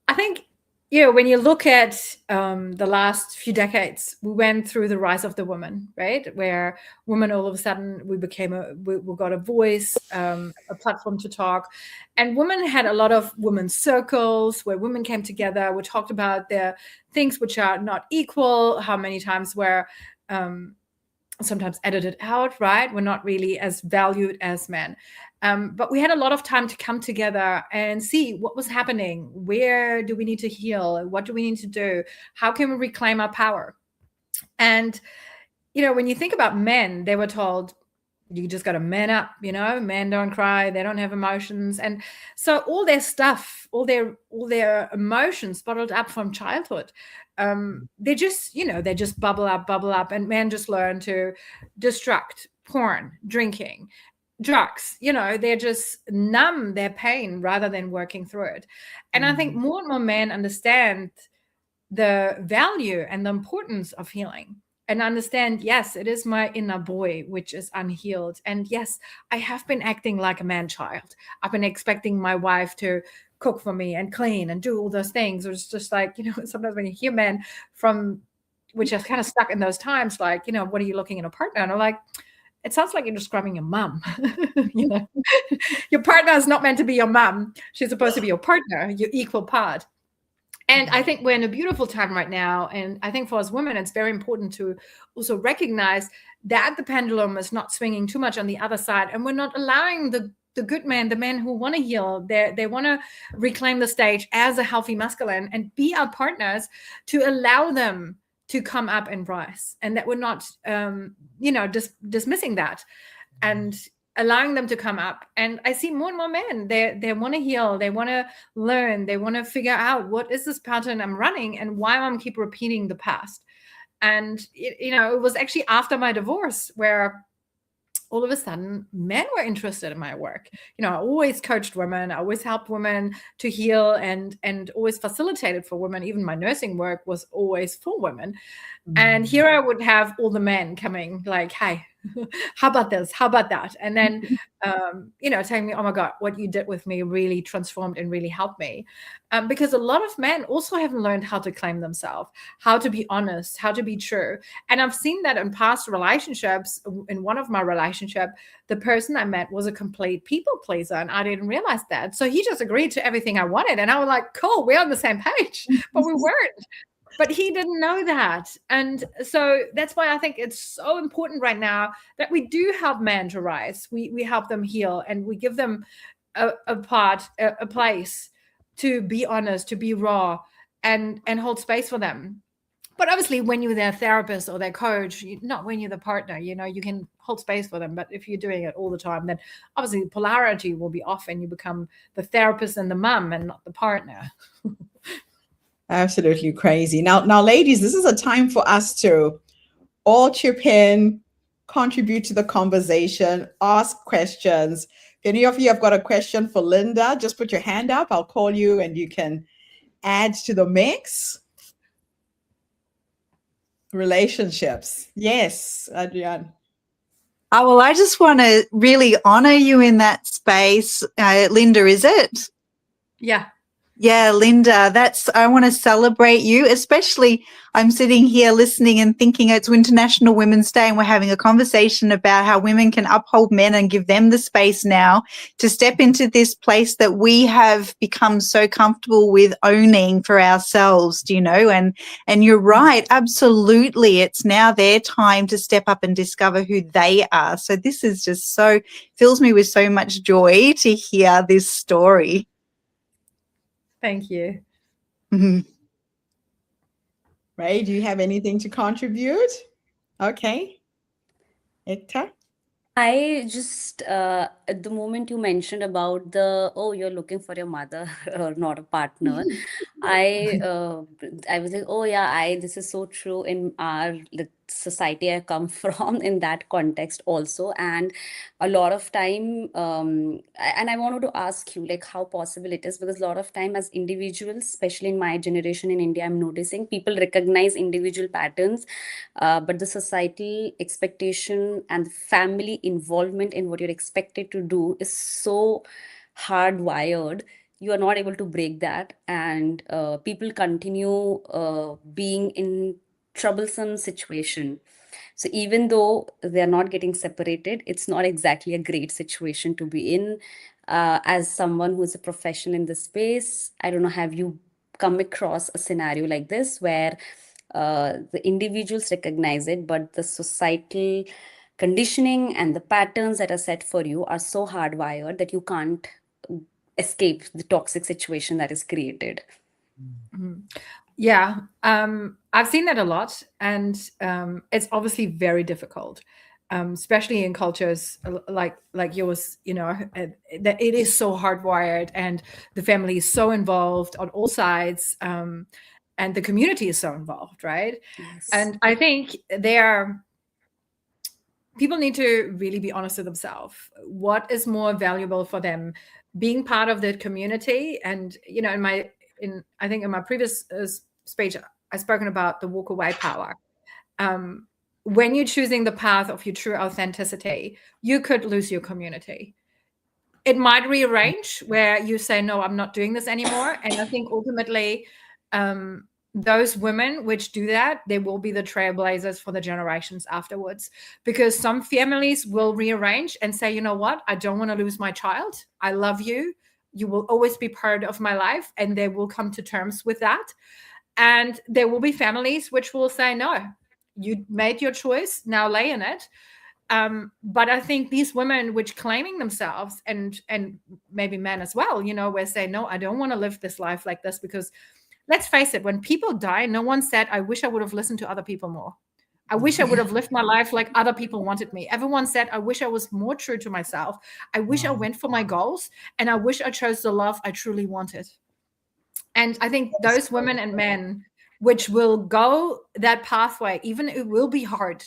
I think, when you look at the last few decades, we went through the rise of the woman, right? Where women, all of a sudden, we got a voice, a platform to talk. And women had a lot of women's circles where women came together. We talked about the things which are not equal, how many times were sometimes edited out, right? We're not really as valued as men. But we had a lot of time to come together and see what was happening. Where do we need to heal? What do we need to do? How can we reclaim our power? And, when you think about men, they were told, You just got to man up, men don't cry, they don't have emotions. And so all their stuff, all their emotions bottled up from childhood, they just bubble up, and men just learn to destruct, porn, drinking, drugs. They're just numb their pain rather than working through it. And I think more and more men understand the value and the importance of healing, and understand, yes, it is my inner boy which is unhealed, and yes, I have been acting like a man child. I've been expecting my wife to cook for me and clean and do all those things. It's just like, sometimes when you hear men from which are kind of stuck in those times, like, what are you looking in a partner? And I'm like, it sounds like you're describing your mum. Your partner is not meant to be your mum. She's supposed to be your partner, your equal part. And I think we're in a beautiful time right now. And I think for us women, it's very important to also recognize that the pendulum is not swinging too much on the other side. And we're not allowing the good men, the men who want to heal, they want to reclaim the stage as a healthy masculine and be our partners, to allow them to come up and rise. And that we're not, dismissing that and allowing them to come up. And I see more and more men, they want to heal, they want to learn, they want to figure out what is this pattern I'm running and why I'm keep repeating the past. And it was actually after my divorce where all of a sudden men were interested in my work. I always coached women, I always helped women to heal, and always facilitated for women. Even my nursing work was always for women. And here I would have all the men coming like, hey, how about this? How about that? And then, telling me, oh my God, what you did with me really transformed and really helped me. Because a lot of men also haven't learned how to claim themselves, how to be honest, how to be true. And I've seen that in past relationships. In one of my relationships, the person I met was a complete people pleaser, and I didn't realize that. So he just agreed to everything I wanted. And I was like, cool, we're on the same page, but we weren't. But he didn't know that. And so that's why I think it's so important right now that we do help men to rise. We help them heal, and we give them a place to be honest, to be raw, and hold space for them. But obviously, when you're their therapist or their coach, not when you're the partner, you can hold space for them. But if you're doing it all the time, then obviously the polarity will be off and you become the therapist and the mum and not the partner. Absolutely crazy. Now, ladies, this is a time for us to all chip in, contribute to the conversation, ask questions. If any of you have got a question for Linda, just put your hand up. I'll call you and you can add to the mix. Relationships. Yes, Adrienne. Oh, well, I just want to really honor you in that space. Linda, is it? Yeah. Yeah, Linda, I want to celebrate you, especially I'm sitting here listening and thinking it's International Women's Day and we're having a conversation about how women can uphold men and give them the space now to step into this place that we have become so comfortable with owning for ourselves, and you're right, absolutely. It's now their time to step up and discover who they are. So this is just fills me with so much joy to hear this story. Thank you. Mm-hmm. Ray, do you have anything to contribute? Okay. Hector? I just, at the moment you mentioned about you're looking for your mother or not a partner, I was like, oh yeah, this is so true in the society I come from in that context also. And a lot of time, and I wanted to ask you like how possible it is, because a lot of time as individuals, especially in my generation in India, I'm noticing people recognize individual patterns, but the societal expectation and the family involvement in what you're expected to do is so hardwired. You are not able to break that, and people continue being in troublesome situation. So even though they're not getting separated, it's not exactly a great situation to be in. As someone who's a professional in this space, I don't know, have you come across a scenario like this where the individuals recognize it, but the societal conditioning and the patterns that are set for you are so hardwired that you can't escape the toxic situation that is created? Mm-hmm. Yeah, I've seen that a lot, and it's obviously very difficult. especially in cultures like yours, that it is so hardwired, and the family is so involved on all sides, and the community is so involved, right? Yes. And I think people need to really be honest with themselves. What is more valuable for them? Being part of the community, and I think in my previous speech, I've spoken about the walk away power. When you're choosing the path of your true authenticity, you could lose your community. It might rearrange where you say, no, I'm not doing this anymore. And I think ultimately, those women which do that, they will be the trailblazers for the generations afterwards, because some families will rearrange and say, you know what, I don't want to lose my child. I love you. You will always be part of my life. And they will come to terms with that. And there will be families which will say, no, you made your choice, now lay in it. But I think these women which claiming themselves, and maybe men as well, where say, no, I don't want to live this life like this, because let's face it, when people die, no one said, I wish I would have listened to other people more. I wish I would have lived my life like other people wanted me. Everyone said, I wish I was more true to myself. I wish I went for my goals, and I wish I chose the love I truly wanted. And I think those women and men which will go that pathway, even it will be hard,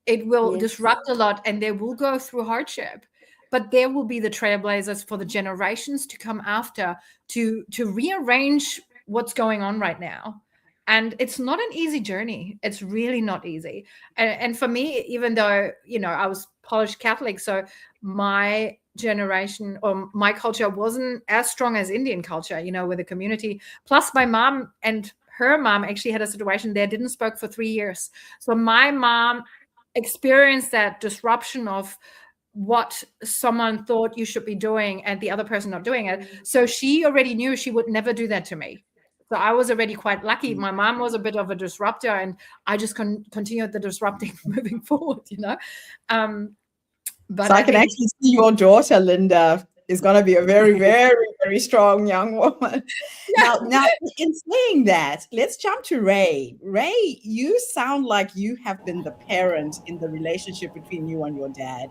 it will disrupt a lot, and they will go through hardship, but there will be the trailblazers for the generations to come after to rearrange what's going on right now. And it's not an easy journey. It's really not easy. And for me, even though, I was Polish Catholic, so my generation or my culture wasn't as strong as Indian culture, with the community. Plus my mom and her mom actually had a situation they didn't spoke for 3 years. So my mom experienced that disruption of what someone thought you should be doing and the other person not doing it. So she already knew she would never do that to me. So I was already quite lucky. My mom was a bit of a disruptor, and I just continued the disrupting moving forward, But so I can actually see your daughter, Linda, is going to be a very, very, very strong young woman. Yeah. Now, in saying that, let's jump to Ray. Ray, you sound like you have been the parent in the relationship between you and your dad.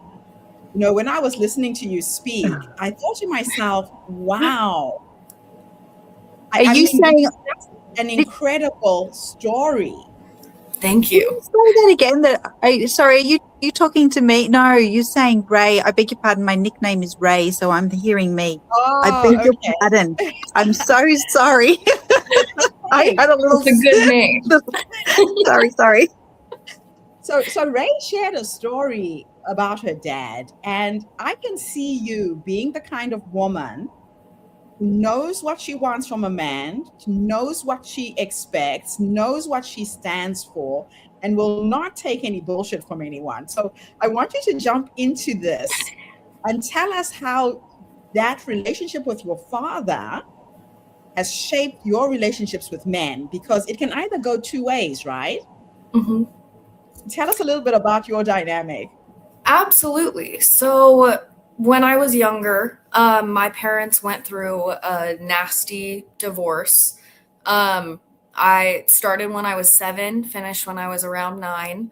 When I was listening to you speak, I thought to myself, wow. Are you saying that's an incredible story? Thank you. Say that again. Sorry, are you talking to me? No, you're saying Ray. I beg your pardon. My nickname is Ray, so I'm hearing me. Oh, I beg your pardon. I'm so sorry. I had a little. It's a good name. Sorry. So Ray shared a story about her dad, and I can see you being the kind of woman who knows what she wants from a man, knows what she expects, knows what she stands for, and will not take any bullshit from anyone. So I want you to jump into this and tell us how that relationship with your father has shaped your relationships with men, because it can either go two ways, right? Mm-hmm. Tell us a little bit about your dynamic. Absolutely. So when I was younger, my parents went through a nasty divorce. I started when I was 7, finished when I was around 9.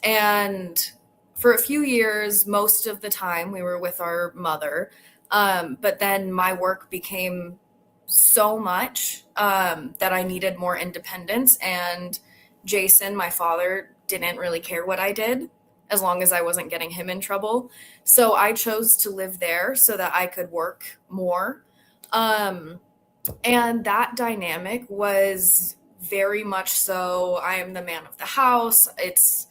And for a few years, most of the time we were with our mother. But then my work became so much that I needed more independence. And Jason, my father, didn't really care what I did, as long as I wasn't getting him in trouble. So I chose to live there so that I could work more. And that dynamic was very much so, I am the man of the house. It's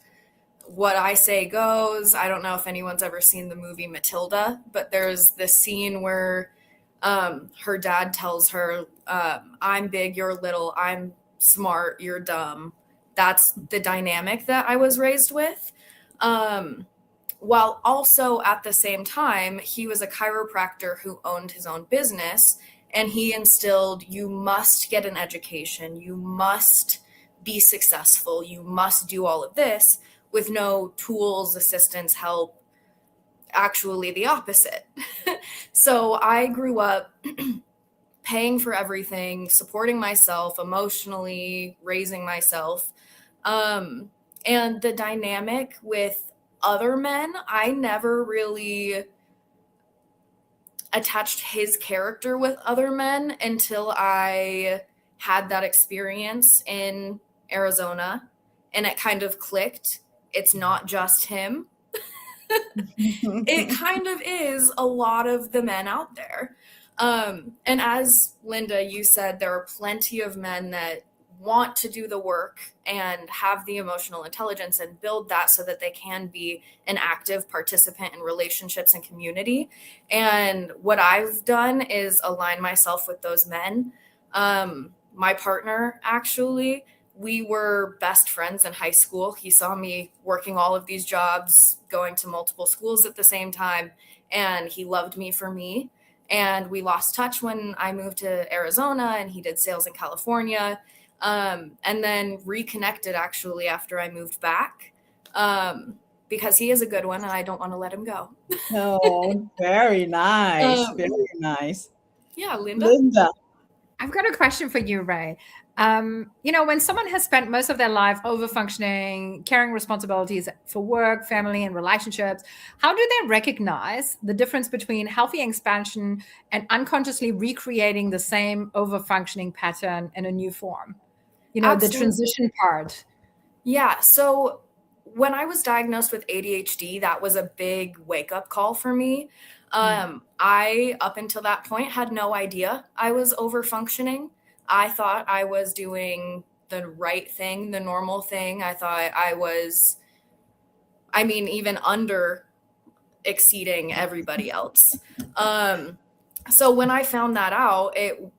what I say goes. I don't know if anyone's ever seen the movie Matilda, but there's this scene where her dad tells her, I'm big, you're little, I'm smart, you're dumb. That's the dynamic that I was raised with. While also at the same time, he was a chiropractor who owned his own business, and he instilled, you must get an education, you must be successful, you must do all of this, with no tools, assistance, help, actually the opposite. So I grew up paying for everything, supporting myself emotionally, raising myself. And the dynamic with other men, I never really attached his character with other men until I had that experience in Arizona, and it kind of clicked. It's not just him. It kind of is a lot of the men out there. And as Linda, you said, there are plenty of men that want to do the work and have the emotional intelligence and build that so that they can be an active participant in relationships and community. And what I've done is align myself with those men. My partner, actually, we were best friends in high school. He saw me working all of these jobs, going to multiple schools at the same time, and he loved me for me. And we lost touch when I moved to Arizona, and he did sales in California. And then reconnected actually after I moved back, because he is a good one and I don't want to let him go. Oh, very nice. Very nice. Yeah, Linda. Linda. I've got a question for you, Ray. When someone has spent most of their life over functioning, carrying responsibilities for work, family, and relationships, how do they recognize the difference between healthy expansion and unconsciously recreating the same over functioning pattern in a new form? Absolutely. The transition part. Yeah. So when I was diagnosed with ADHD, that was a big wake up call for me. I, up until that point, had no idea I was over functioning. I thought I was doing the right thing, the normal thing. I thought I was, even under exceeding everybody else. So when I found that out, it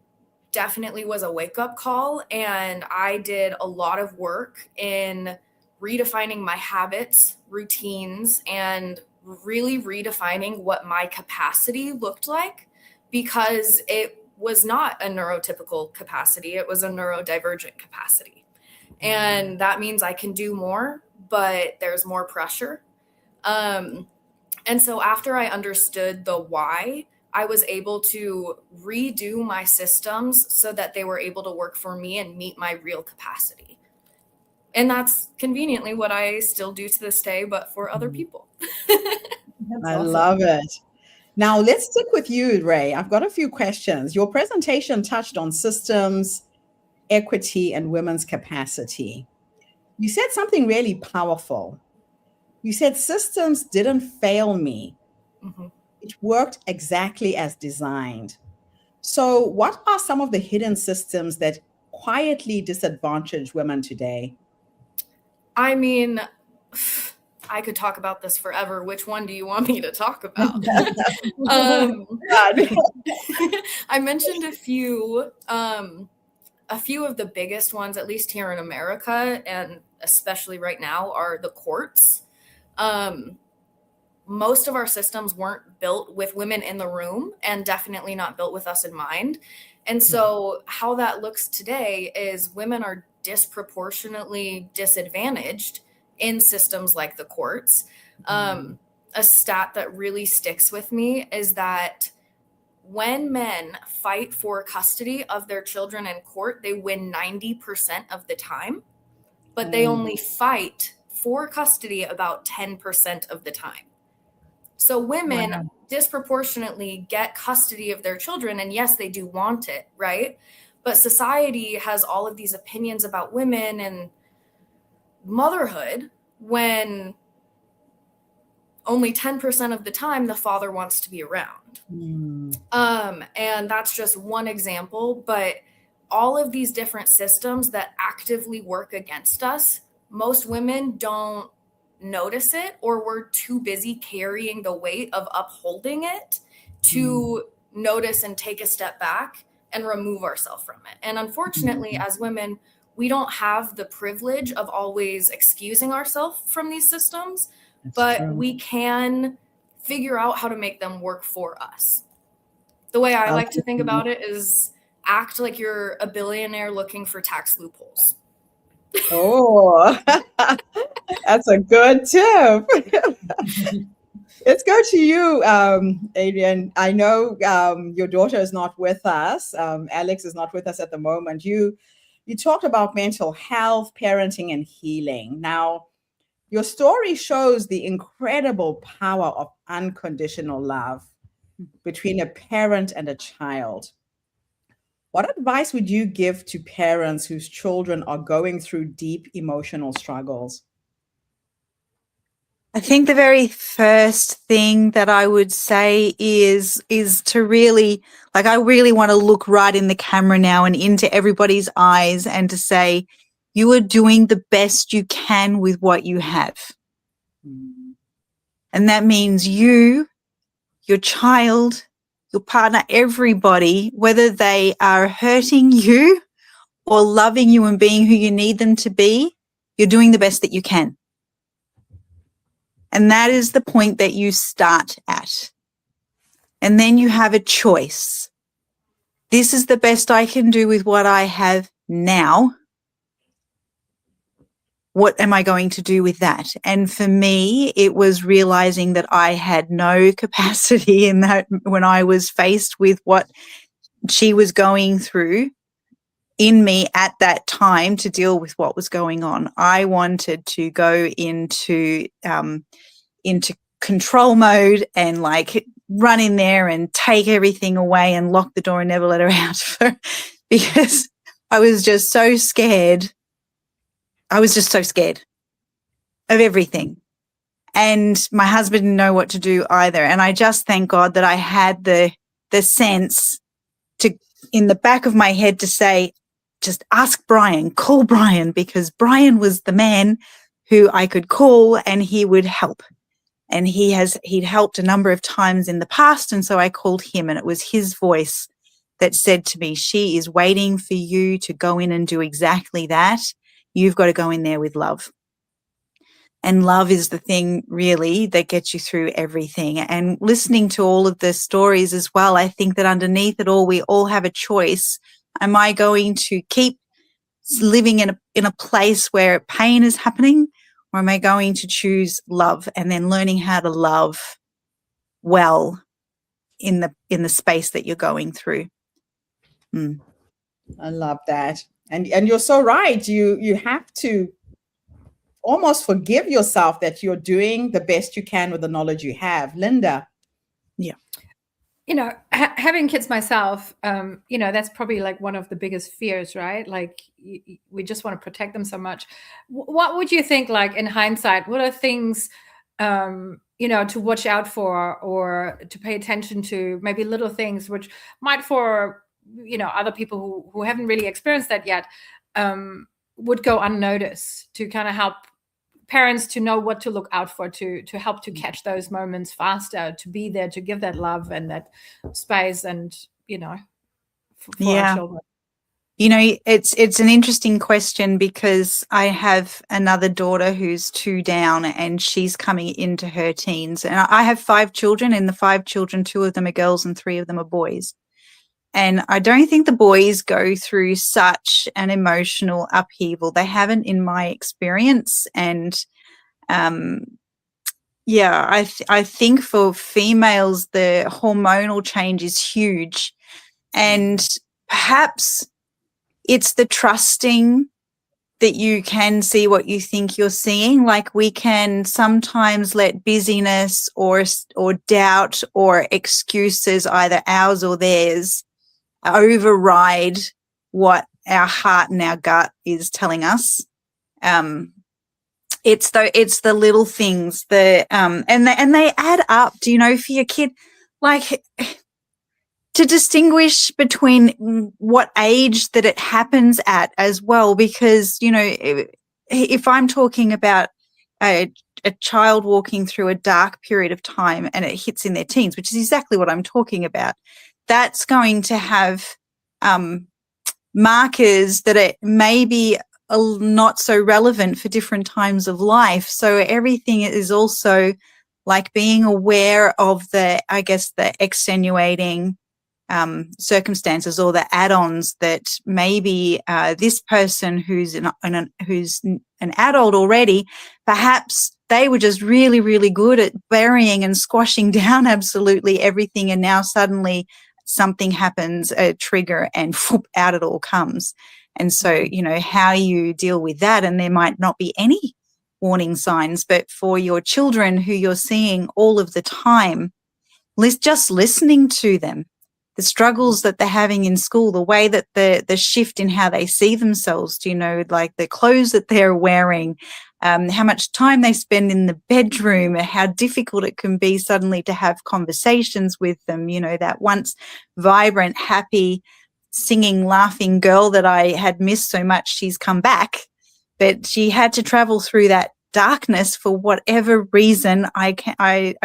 definitely was a wake-up call, and I did a lot of work in redefining my habits, routines, and really redefining what my capacity looked like, because it was not a neurotypical capacity. It was a neurodivergent capacity. And that means I can do more, but there's more pressure. And so after I understood the why, I was able to redo my systems so that they were able to work for me and meet my real capacity. And that's conveniently what I still do to this day, but for other people. I love it. Now let's stick with you, Ray. I've got a few questions. Your presentation touched on systems, equity, and women's capacity. You said something really powerful. You said systems didn't fail me. Mm-hmm. It worked exactly as designed. So what are some of the hidden systems that quietly disadvantage women today? I could talk about this forever. Which one do you want me to talk about? I mentioned a few of the biggest ones, at least here in America, and especially right now, are the courts. Most of our systems weren't built with women in the room, and definitely not built with us in mind. And so how that looks today is women are disproportionately disadvantaged in systems like the courts. A stat that really sticks with me is that when men fight for custody of their children in court, they win 90% of the time, but they only fight for custody about 10% of the time. So women disproportionately get custody of their children, and yes, they do want it, right? But society has all of these opinions about women and motherhood when only 10% of the time the father wants to be around. And that's just one example, but all of these different systems that actively work against us, most women don't notice it, or we're too busy carrying the weight of upholding it to notice and take a step back and remove ourselves from it. And unfortunately, as women, we don't have the privilege of always excusing ourselves from these systems, but we can figure out how to make them work for us. The way I like to think about it is act like you're a billionaire looking for tax loopholes. Oh, that's a good tip. Let's go to you, Adrian. I know your daughter is not with us. Alex is not with us at the moment. You talked about mental health, parenting, and healing. Now, Your story shows the incredible power of unconditional love between a parent and a child. What advice would you give to parents whose children are going through deep emotional struggles? I think the very first thing that I would say is to really, like, I really want to look right in the camera now and into everybody's eyes and to say, you are doing the best you can with what you have. And that means you, your child, your partner, everybody, whether they are hurting you or loving you and being who you need them to be, you're doing the best that you can. And that is the point that you start at. And then you have a choice. This is the best I can do with what I have now. What am I going to do with that? And for me, it was realizing that I had no capacity in that when I was faced with what she was going through in me at that time to deal with what was going on. I wanted to go into control mode and like run in there and take everything away and lock the door and never let her out because I was just so scared. I was just so scared of everything. And my husband didn't know what to do either. And I just thank God that I had the sense to, in the back of my head, to say, just ask Brian, call Brian, because Brian was the man who I could call and he would help. And he'd helped a number of times in the past. And so I called him, and it was his voice that said to me, she is waiting for you to go in and do exactly that. You've got to go in there with love. And love is the thing really that gets you through everything. And listening to all of the stories as well, I think that underneath it all, we all have a choice. Am I going to keep living in a place where pain is happening? Or am I going to choose love and then learning how to love well in the space that you're going through? I love that. And you're so right. You have to almost forgive yourself that you're doing the best you can with the knowledge you have. Linda. Yeah. You know, having kids myself, you know, that's probably like one of the biggest fears, right? Like we just want to protect them so much. What would you think, like in hindsight, what are things, you know, to watch out for or to pay attention to, maybe little things which might for, you know, other people who haven't really experienced that yet, would go unnoticed to kind of help parents to know what to look out for, to help to catch those moments faster, to be there, to give that love and that space, and you know, for our children. You know, it's an interesting question because I have another daughter who's 2 down and she's coming into her teens, and I have 5 children, and the 5 children, 2 of them are girls and 3 of them are boys. And I don't think the boys go through such an emotional upheaval. They haven't, in my experience. And I think for females, the hormonal change is huge. And perhaps it's the trusting that you can see what you think you're seeing. Like we can sometimes let busyness or doubt or excuses, either ours or theirs, override what our heart and our gut is telling us. It's the little things that and they add up. Do you know, for your kid, like to distinguish between what age that it happens at as well, because you know, if I'm talking about a child walking through a dark period of time and it hits in their teens, which is exactly what I'm talking about, that's going to have markers that it may be not so relevant for different times of life. So everything is also like being aware of the extenuating circumstances or the add-ons that maybe this person who's an adult already, perhaps they were just really, really good at burying and squashing down absolutely everything, and now suddenly something happens, a trigger, and out it all comes. And so, you know, how you deal with that, and there might not be any warning signs, but for your children who you're seeing all of the time, just listening to them, the struggles that they're having in school, the way that the shift in how they see themselves, like the clothes that they're wearing, how much time they spend in the bedroom, how difficult it can be suddenly to have conversations with them, that once vibrant, happy, singing, laughing girl that I had missed so much, she's come back, but she had to travel through that darkness for whatever reason. I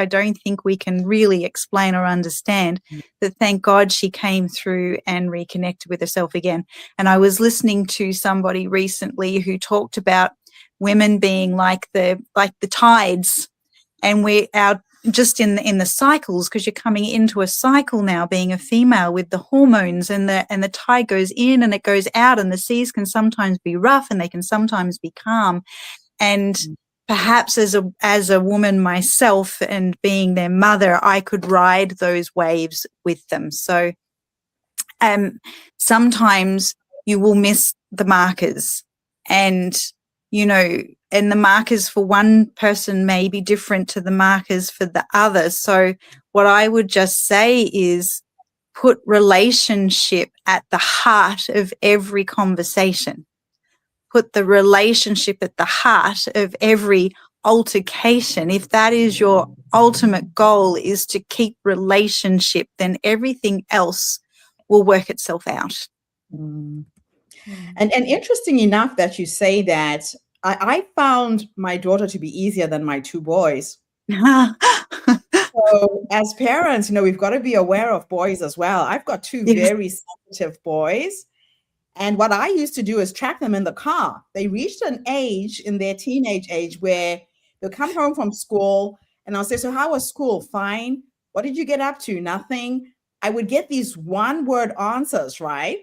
don't think we can really explain or understand, that thank God she came through and reconnected with herself again. And I was listening to somebody recently who talked about women being like the tides, and we're out just in the cycles, because you're coming into a cycle now being a female with the hormones, and the tide goes in and it goes out, and the seas can sometimes be rough and they can sometimes be calm. And perhaps as a woman myself, and being their mother, I could ride those waves with them. So sometimes you will miss the markers, and and the markers for one person may be different to the markers for the other. So what I would just say is, put relationship at the heart of every conversation. Put the relationship at the heart of every altercation. If that is your ultimate goal, is to keep relationship, then everything else will work itself out. Mm. And interesting enough that you say that, I found my daughter to be easier than my two boys. So as parents, we've got to be aware of boys as well. I've got two very sensitive boys. And what I used to do is track them in the car. They reached an age in their teenage age where they'll come home from school and I'll say, so how was school? Fine. What did you get up to? Nothing. I would get these one-word answers, right?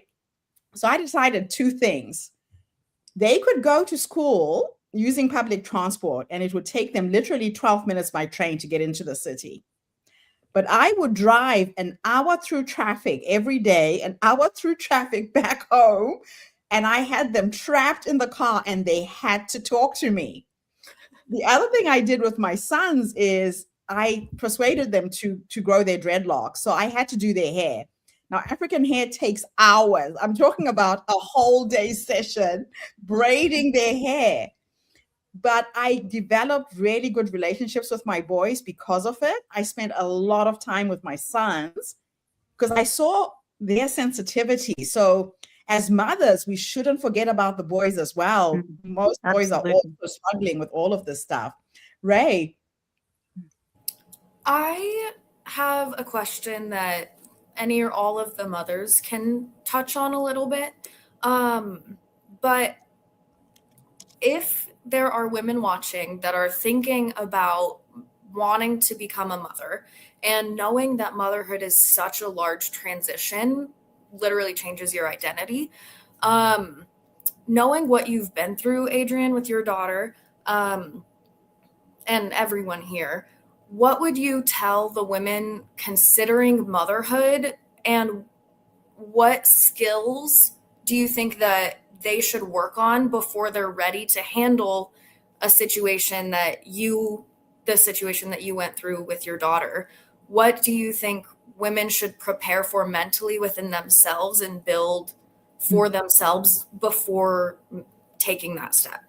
So I decided two things. They could go to school using public transport, and it would take them literally 12 minutes by train to get into the city. But I would drive an hour through traffic every day, an hour through traffic back home, and I had them trapped in the car and they had to talk to me. The other thing I did with my sons is I persuaded them to grow their dreadlocks. So I had to do their hair. Now, African hair takes hours. I'm talking about a whole day session braiding their hair. But I developed really good relationships with my boys because of it. I spent a lot of time with my sons because I saw their sensitivity. So as mothers, we shouldn't forget about the boys as well. Most boys are also struggling with all of this stuff. Ray? I have a question that any or all of the mothers can touch on a little bit. But if there are women watching that are thinking about wanting to become a mother and knowing that motherhood is such a large transition, literally changes your identity, knowing what you've been through, Adrienne, with your daughter, and everyone here, what would you tell the women considering motherhood, and what skills do you think that they should work on before they're ready to handle the situation that you went through with your daughter? What do you think women should prepare for mentally within themselves and build for themselves before taking that step?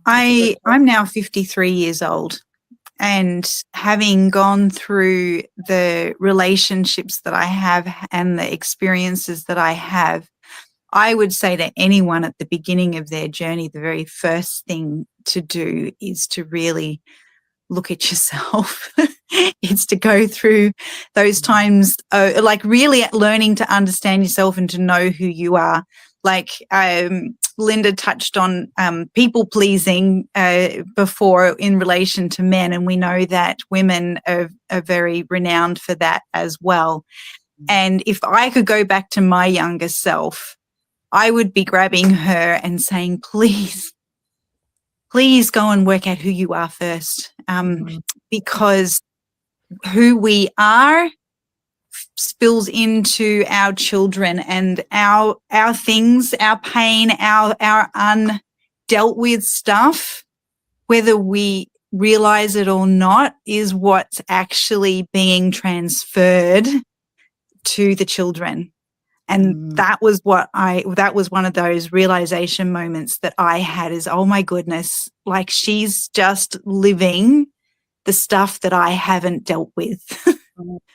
I'm now 53 years old, and having gone through the relationships that I have and the experiences that I have, I would say to anyone at the beginning of their journey, the very first thing to do is to really look at yourself. It's to go through those times, like really learning to understand yourself and to know who you are. Like Linda touched on people pleasing before in relation to men, and we know that women are very renowned for that as well. And if I could go back to my younger self, I would be grabbing her and saying, please go and work out who you are first, because who we are spills into our children, and our things, our pain, our dealt with stuff, whether we realize it or not, is what's actually being transferred to the children. And that was one of those realization moments that I had, is, oh my goodness, like she's just living the stuff that I haven't dealt with.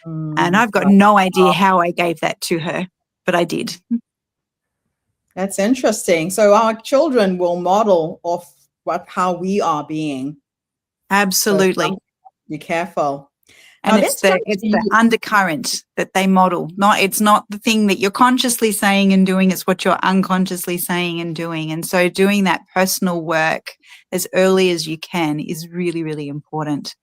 And I've got no idea how I gave that to her, but I did. That's interesting. So our children will model off how we are being. Absolutely. So be careful. And Now, it's the undercurrent that they model. It's not the thing that you're consciously saying and doing, it's what you're unconsciously saying and doing. And so doing that personal work as early as you can is really, really important.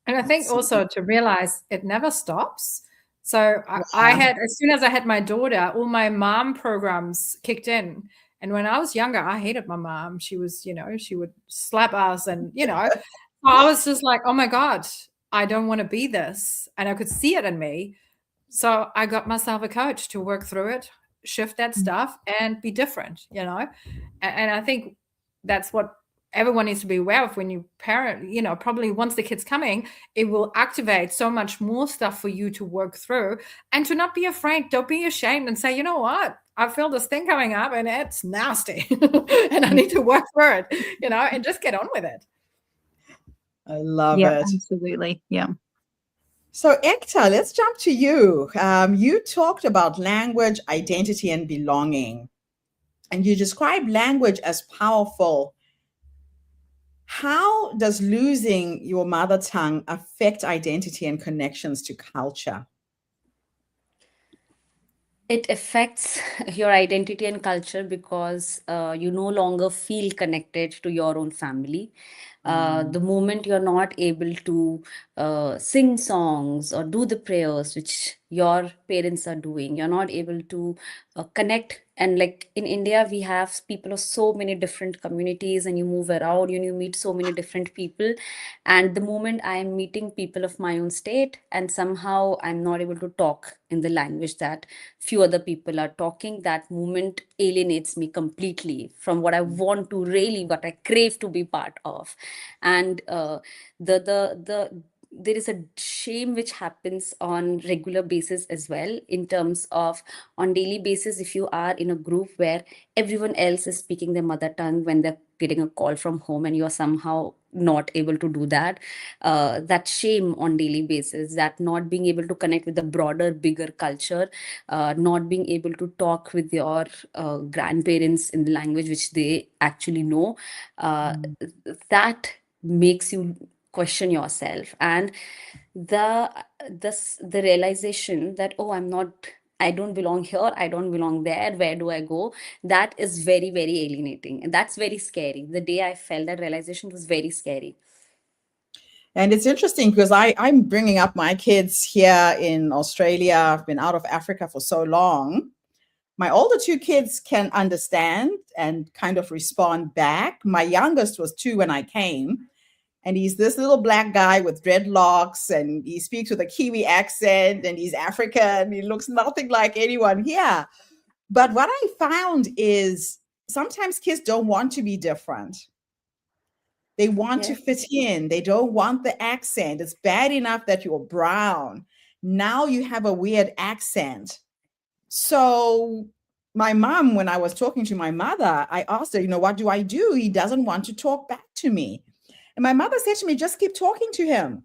And I think also to realize it never stops. So I had, as soon as I had my daughter, all my mom programs kicked in. And when I was younger, I hated my mom. She was, she would slap us and, I was just like, oh my God, I don't want to be this. And I could see it in me. So I got myself a coach to work through it, shift that stuff and be different, And I think that's what everyone needs to be aware of when you parent, probably once the kid's coming, it will activate so much more stuff for you to work through, and to not be afraid. Don't be ashamed and say, you know what? I feel this thing coming up and it's nasty and I need to work through it, and just get on with it. I love it. Absolutely. Yeah. So Ekta, let's jump to you. You talked about language, identity, and belonging, and you described language as powerful. How does losing your mother tongue affect identity and connections to culture? It affects your identity and culture because you no longer feel connected to your own family. The moment you're not able to sing songs or do the prayers which your parents are doing, you're not able to connect. And like in India, we have people of so many different communities, and you move around, you meet so many different people. And the moment I am meeting people of my own state, and somehow I'm not able to talk in the language that few other people are talking, that moment alienates me completely from what I want to really, what I crave to be part of. And there is a shame which happens on regular basis as well, in terms of on daily basis, if you are in a group where everyone else is speaking their mother tongue when they're getting a call from home and you're somehow not able to do that, that shame on daily basis, that not being able to connect with the broader bigger culture, not being able to talk with your grandparents in the language which they actually know, that makes you question yourself. And the realization that, oh, I don't belong here, I don't belong there, where do I go? That is very, very alienating. And that's very scary. The day I felt that realization was very scary. And it's interesting because I'm bringing up my kids here in Australia. I've been out of Africa for so long. My older two kids can understand and kind of respond back. My youngest was 2 when I came. And he's this little black guy with dreadlocks, and he speaks with a Kiwi accent, and he's African. He looks nothing like anyone here. But what I found is sometimes kids don't want to be different. They want to fit in. They don't want the accent. It's bad enough that you're brown. Now you have a weird accent. So my mom, when I was talking to my mother, I asked her, what do I do? He doesn't want to talk back to me. And my mother said to me, just keep talking to him.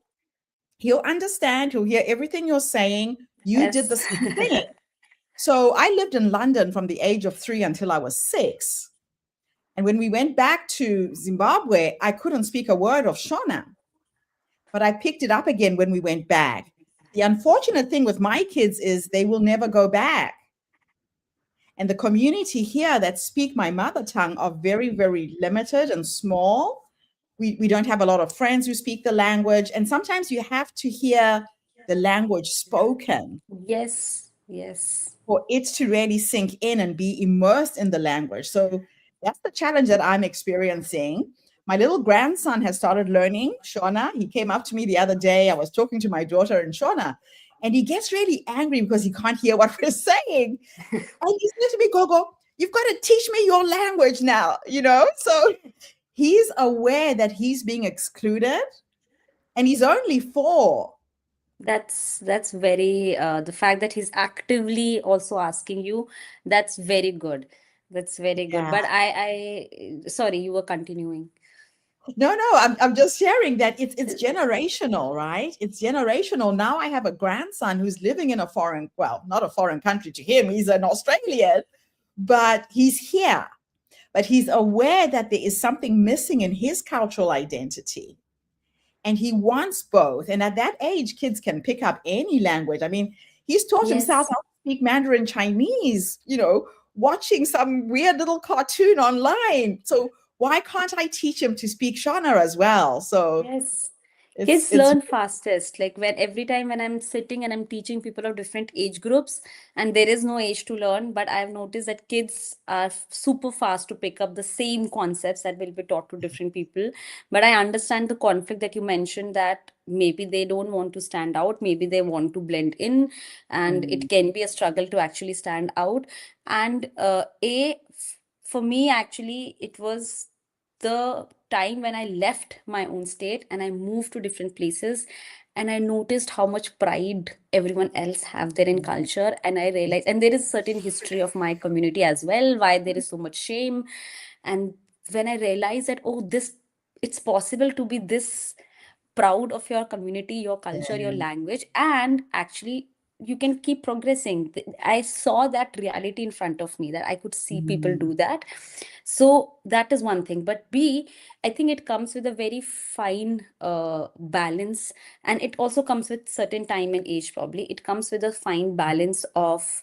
He'll understand. He'll hear everything you're saying. You did the same thing. So I lived in London from the age of 3 until I was 6. And when we went back to Zimbabwe, I couldn't speak a word of Shona. But I picked it up again when we went back. The unfortunate thing with my kids is they will never go back. And the community here that speak my mother tongue are very, very limited and small. We don't have a lot of friends who speak the language. And sometimes you have to hear the language spoken. Yes. For it to really sink in and be immersed in the language. So that's the challenge that I'm experiencing. My little grandson has started learning Shona. He came up to me the other day. I was talking to my daughter in Shona, and he gets really angry because he can't hear what we're saying. And he said to me, Gogo, you've got to teach me your language now, you know? So he's aware that he's being excluded, and he's only 4. That's very the fact that he's actively also asking you, that's very good. That's very good. Yeah. But I sorry, you were continuing. No, I'm just sharing that it's generational, right? It's generational. Now I have a grandson who's living in a foreign, well, not a foreign country to him. He's an Australian, but he's here. But he's aware that there is something missing in his cultural identity. And he wants both. And at that age, kids can pick up any language. I mean, he's taught himself Yes. how to speak Mandarin Chinese, you know, watching some weird little cartoon online. So why can't I teach him to speak Shona as well? So Yes. it's Kids learn fastest. Like when every time when I'm sitting and I'm teaching people of different age groups, and there is no age to learn, but I've noticed that kids are super fast to pick up the same concepts that will be taught to different people. But I understand the conflict that you mentioned, that maybe they don't want to stand out, maybe they want to blend in, and it can be a struggle to actually stand out. And for me, actually, it was the time when I left my own state and I moved to different places, and I noticed how much pride everyone else have there in culture. And I realized, and there is certain history of my community as well, why there is so much shame. And when I realized that, oh, this, it's possible to be this proud of your community, your culture, your language, and actually you can keep progressing. I saw that reality in front of me, that I could see people do that. So that is one thing. But B, I think it comes with a very fine balance, and it also comes with certain time and age. Probably it comes with a fine balance of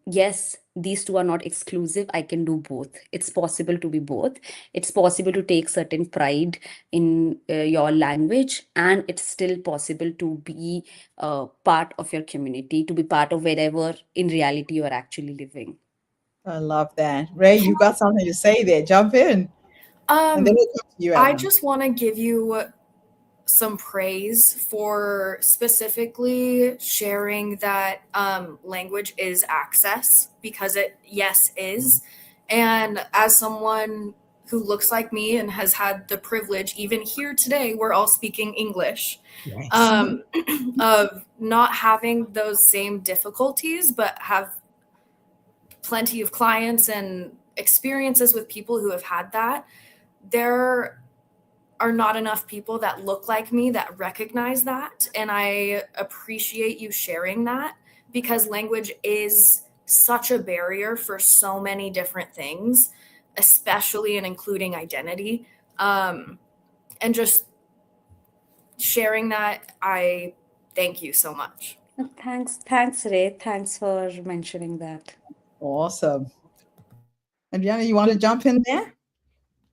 yes, these two are not exclusive. I can do both. It's possible to be both. It's possible to take certain pride in your language, and it's still possible to be part of your community, to be part of wherever in reality you are actually living. I love that. Ray, you got something to say there. Jump in. And then we'll come to you, I Edna. just want to give you some praise for specifically sharing that language is access, because it, yes, is. And as someone who looks like me and has had the privilege, even here today, we're all speaking English, of not having those same difficulties, but have plenty of clients and experiences with people who have had that. There are not enough people that look like me that recognize that. And I appreciate you sharing that, because language is such a barrier for so many different things, especially and including identity. And just sharing that, I thank you so much. Thanks, Ray. Thanks for mentioning that. Awesome. And Diana, you want to jump in there?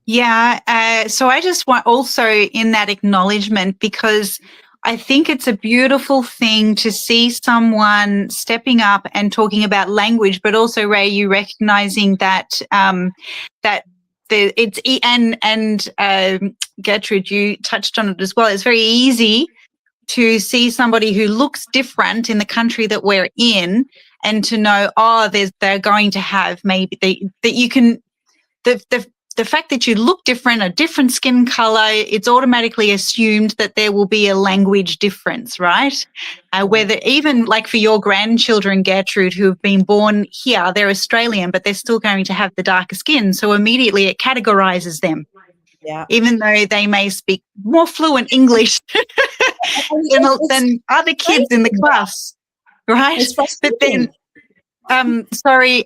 Yeah, so I just want also in that acknowledgement, because I think it's a beautiful thing to see someone stepping up and talking about language, but also, Ray, you recognizing that Gertrude, you touched on it as well. It's very easy to see somebody who looks different in the country that we're in, and to know, oh, they're going to have maybe that you can the fact that you look different, a different skin color, it's automatically assumed that there will be a language difference, right? Whether even like for your grandchildren, Gertrude, who have been born here, they're Australian, but they're still going to have the darker skin. So immediately it categorizes them, even though they may speak more fluent English than other kids in the class, right? But then, sorry,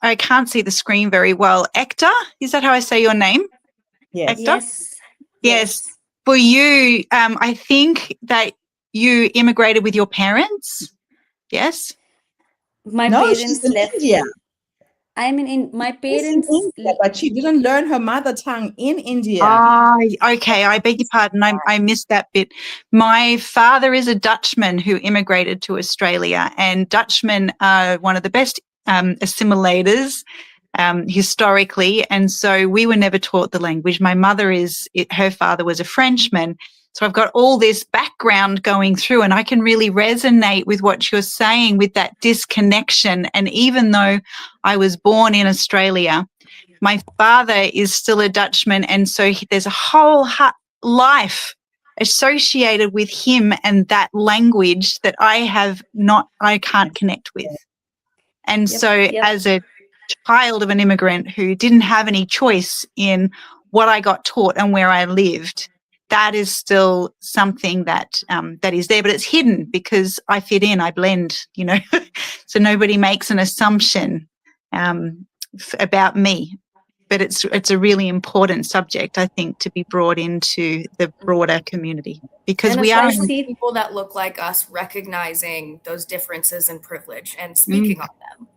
I can't see the screen very well. Ekta, is that how I say your name? Yes. Ekta? Yes. For you, I think that you immigrated with your parents. Yes? My No, parents she's in left. India. I mean, my She's parents. in India, but she didn't learn her mother tongue in India. Okay. I beg your pardon. I missed that bit. My father is a Dutchman who immigrated to Australia, and Dutchmen are one of the best assimilators historically, and so we were never taught the language. My mother her father was a Frenchman, So I've got all this background going through, and I can really resonate with what you're saying with that disconnection. And even though I was born in Australia, my father is still a Dutchman, and so there's a whole life associated with him and that language that I can't connect with. And so as a child of an immigrant who didn't have any choice in what I got taught and where I lived, that is still something that that is there, but it's hidden because I fit in, I blend, so nobody makes an assumption about me. But it's a really important subject, I think, to be brought into the broader community, because and we are people that look like us recognizing those differences in privilege and speaking on them.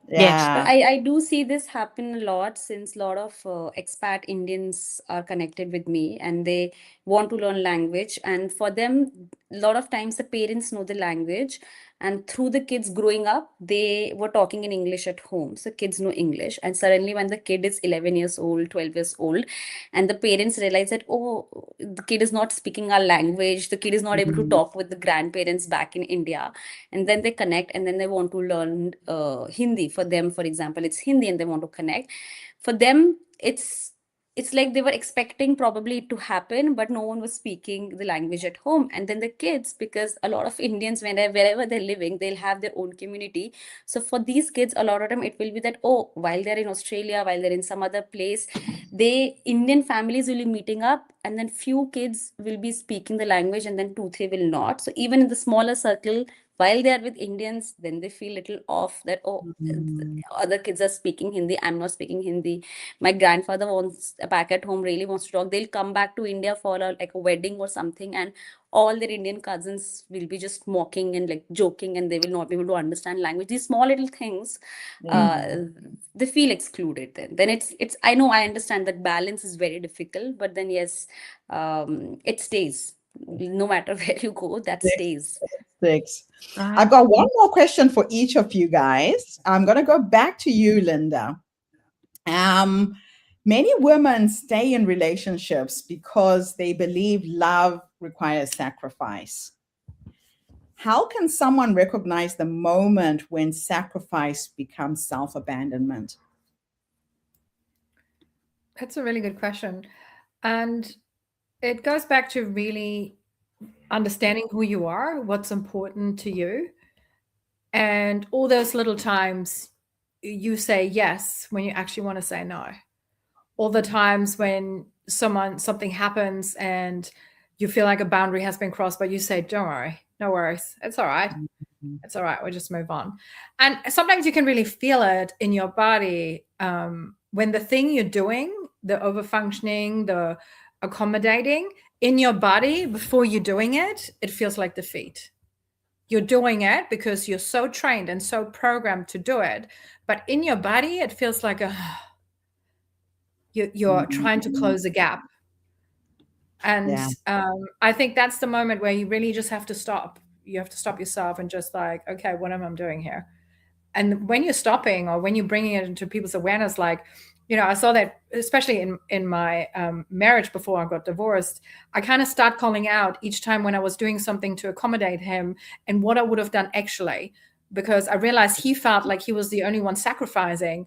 Yeah. But I do see this happen a lot, since a lot of expat Indians are connected with me and they want to learn language. And for them, a lot of times the parents know the language, and through the kids growing up, they were talking in English at home. So kids know English. And suddenly, when the kid is 11 years old, 12 years old, and the parents realize that, oh, the kid is not speaking our language, the kid is not able to talk with the grandparents back in India, and then they connect, and then they want to learn Hindi. For them, for example, it's Hindi and they want to connect. For them, it's like they were expecting probably it to happen, but no one was speaking the language at home. And then the kids, because a lot of Indians, wherever they're living, they'll have their own community. So for these kids, a lot of them, it will be that, oh, while they're in Australia, while they're in some other place, Indian families will be meeting up, and then few kids will be speaking the language, and then 2, 3 will not. So even in the smaller circle, while they are with Indians, then they feel little off that, oh, other kids are speaking Hindi, I'm not speaking Hindi. My grandfather wants back at home, really wants to talk. They'll come back to India for like a wedding or something, and all their Indian cousins will be just mocking and like joking, and they will not be able to understand language. These small little things, they feel excluded. Then it's I know, I understand that balance is very difficult, but then yes, it stays. No matter where you go, that stays. Six. I've got one more question for each of you guys. I'm going to go back to you, Linda. Many women stay in relationships because they believe love requires sacrifice. How can someone recognize the moment when sacrifice becomes self-abandonment? That's a really good question. And it goes back to really understanding who you are, what's important to you. And all those little times you say yes when you actually want to say no. All the times when something happens and you feel like a boundary has been crossed, but you say, don't worry, no worries. It's all right. It's all right. We'll just move on. And sometimes you can really feel it in your body when the thing you're doing, the overfunctioning, the accommodating in your body before you're doing it, it feels like defeat. You're doing it because you're so trained and so programmed to do it. But in your body, it feels like you're trying to close a gap. And I think that's the moment where you really just have to stop. You have to stop yourself and just like, okay, what am I doing here? And when you're stopping, or when you're bringing it into people's awareness, like, I saw that especially in my marriage before I got divorced, I kind of start calling out each time when I was doing something to accommodate him and what I would have done actually, because I realized he felt like he was the only one sacrificing.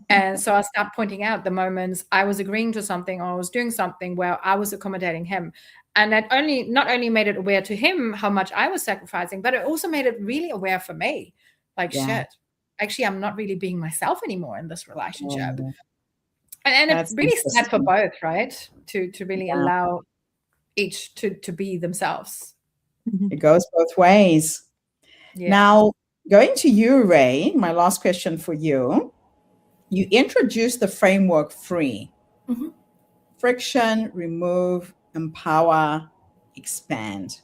And so I start pointing out the moments I was agreeing to something or I was doing something where I was accommodating him. And that not only made it aware to him how much I was sacrificing, but it also made it really aware for me. Like, shit, actually, I'm not really being myself anymore in this relationship. And it's really sad for both, right? To really allow each to be themselves. It goes both ways. Yeah. Now, going to you, Ray, my last question for you. You introduced the framework FREE. Friction, remove, empower, expand.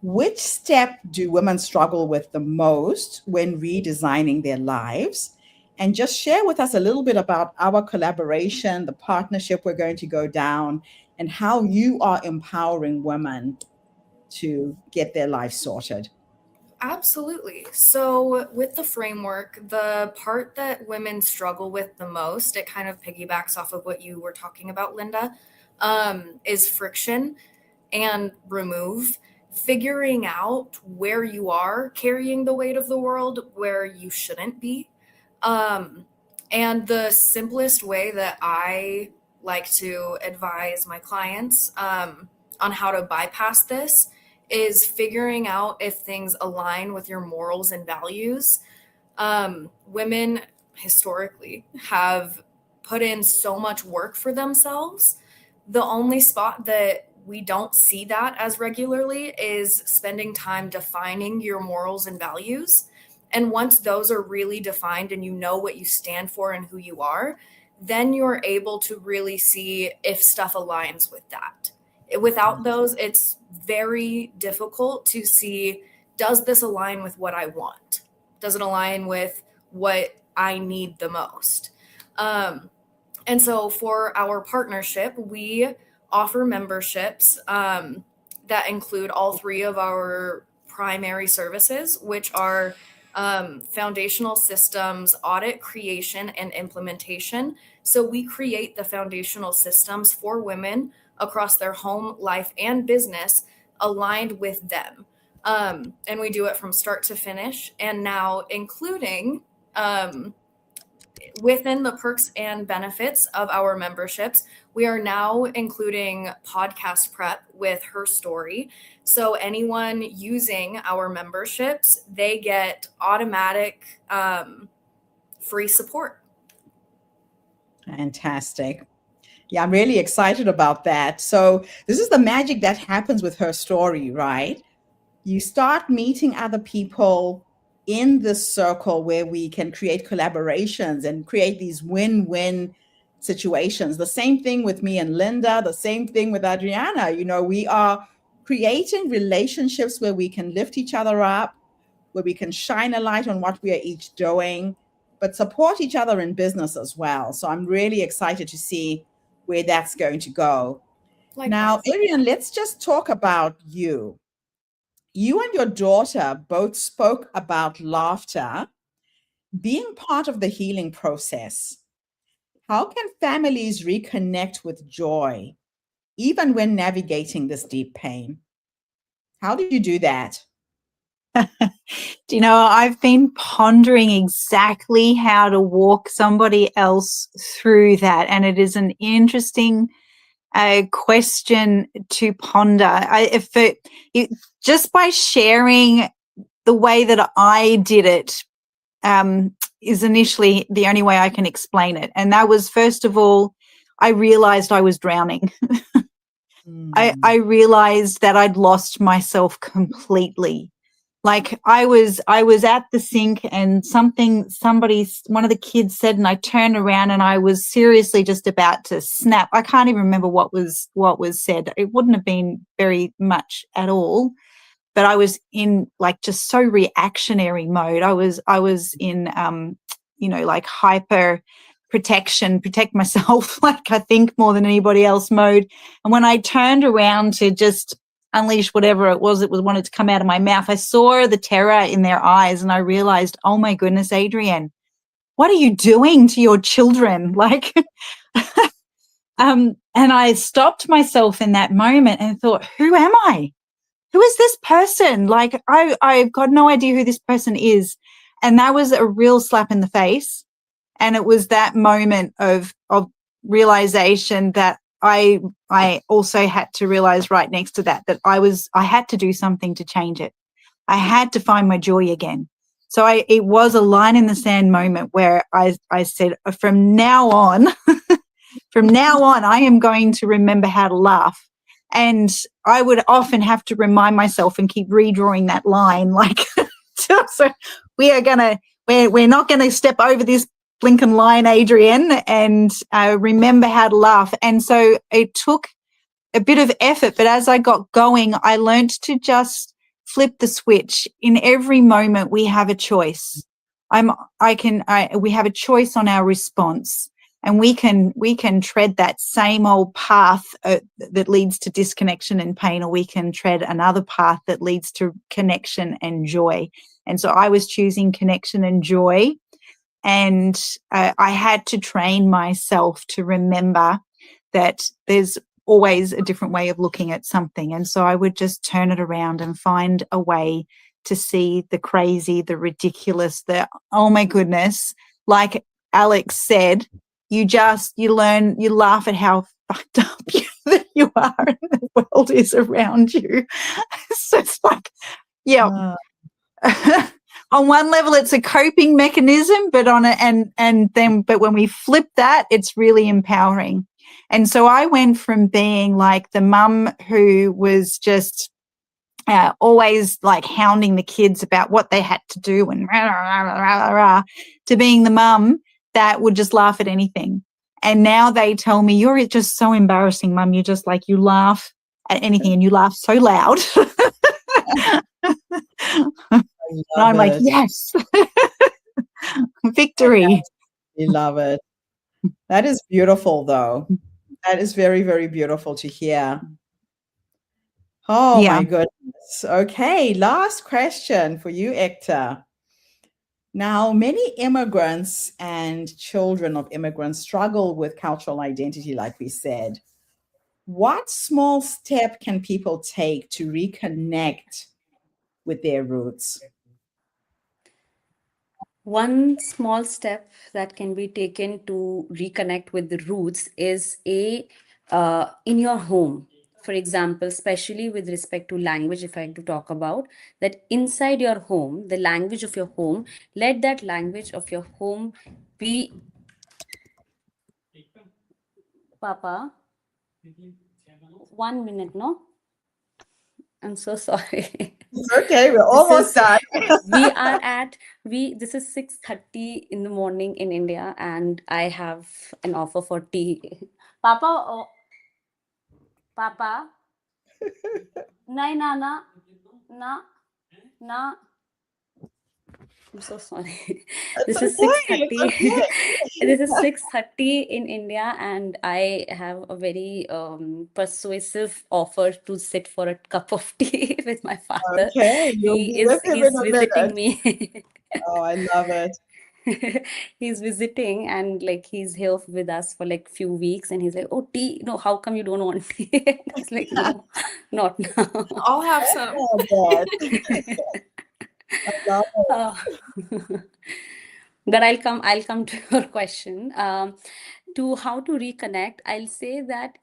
Which step do women struggle with the most when redesigning their lives? And just share with us a little bit about our collaboration, the partnership we're going to go down, and how you are empowering women to get their life sorted. Absolutely. So with the framework, the part that women struggle with the most, it kind of piggybacks off of what you were talking about, Linda, is friction. and remove, figuring out where you are carrying the weight of the world, where you shouldn't be. And the simplest way that I like to advise my clients on how to bypass this is figuring out if things align with your morals and values. Women historically have put in so much work for themselves. The only spot that we don't see that as regularly is spending time defining your morals and values. And once those are really defined and you know what you stand for and who you are, then you're able to really see if stuff aligns with that. Without those, it's very difficult to see, does this align with what I want? Does it align with what I need the most? And so for our partnership, we offer memberships that include all three of our primary services, which are foundational systems, audit, creation, and implementation. So we create the foundational systems for women across their home, life, and business aligned with them. And we do it from start to finish. And now including within the perks and benefits of our memberships, we are now including podcast prep with HerStory. So anyone using our memberships, they get automatic free support. Fantastic. Yeah, I'm really excited about that. So this is the magic that happens with HerStory, right? You start meeting other people in this circle where we can create collaborations and create these win-win situations. The same thing with me and Linda, the same thing with Adriana. You know, we are creating relationships where we can lift each other up, where we can shine a light on what we are each doing, but support each other in business as well. So I'm really excited to see where that's going to go. Likewise. Now, Adrian, let's just talk about you. You and your daughter both spoke about laughter being part of the healing process. How can families reconnect with joy, even when navigating this deep pain? How did you do that? Do you know, I've been pondering exactly how to walk somebody else through that. And it is an interesting question to ponder. Just by sharing the way that I did it is initially the only way I can explain it. And that was, first of all, I realized I was drowning. I realized that I'd lost myself completely. Like I was at the sink and one of the kids said, and I turned around and I was seriously just about to snap. I can't even remember what was said. It wouldn't have been very much at all, but I was in like just so reactionary mode. I was in, like hyper protection, protect myself, like I think more than anybody else mode. And when I turned around to just unleash whatever it was wanted to come out of my mouth, I saw the terror in their eyes and I realized, oh my goodness, Adrienne, what are you doing to your children? Like, and I stopped myself in that moment and thought, who am I? Who is this person? Like, I've got no idea who this person is. And that was a real slap in the face. And it was that moment of realization that I also had to realize right next to that I had to do something to change it. I had to find my joy again. So it was a line in the sand moment where I said, from now on, I am going to remember how to laugh. And I would often have to remind myself and keep redrawing that line. Like, so we're not going to step over this blinking line, Adrienne, and remember how to laugh. And so it took a bit of effort, but as I got going, I learned to just flip the switch. In every moment, we have a choice. We have a choice on our response, and we can tread that same old path that leads to disconnection and pain, or we can tread another path that leads to connection and joy. And so I was choosing connection and joy. And I had to train myself to remember that there's always a different way of looking at something. And so I would just turn it around and find a way to see the crazy, the ridiculous, the, oh my goodness, like Alex said, you learn, you laugh at how fucked up you are and the world is around you. So it's like, yeah. On one level it's a coping mechanism, but but when we flip that, it's really empowering. And so I went from being like the mum who was just always like hounding the kids about what they had to do and rah, rah, rah, rah, rah, to being the mum that would just laugh at anything. And now they tell me, you're just so embarrassing, Mum. You just like, you laugh at anything and you laugh so loud. And I'm like, yes, victory. We love it. That is beautiful, though. That is very, very beautiful to hear. Oh, Yeah. my goodness. Okay, last question for you, Hector. Now, many immigrants and children of immigrants struggle with cultural identity, like we said. What small step can people take to reconnect with their roots? One small step that can be taken to reconnect with the roots is in your home. For example, especially with respect to language, if I have to talk about that inside your home, the language of your home, let that language of your home be. Papa, 1 minute, no? I'm so sorry. It's okay, we're almost done. This is 6:30 in the morning in India, and I have an offer for tea. Papa, Papa, nahi, na, na. I'm so sorry. This is 6:30. This is 6:30 in India, and I have a very persuasive offer to sit for a cup of tea with my father. Okay, you'll be with him He's in a visiting minute. me. Oh, I love it. He's visiting, and like he's here with us for like few weeks, and he's like, "Oh, tea? No, how come you don't want tea?" I was like, "No, not now." I'll have some. Oh, God. I love it. But I'll come to your question. To how to reconnect, I'll say that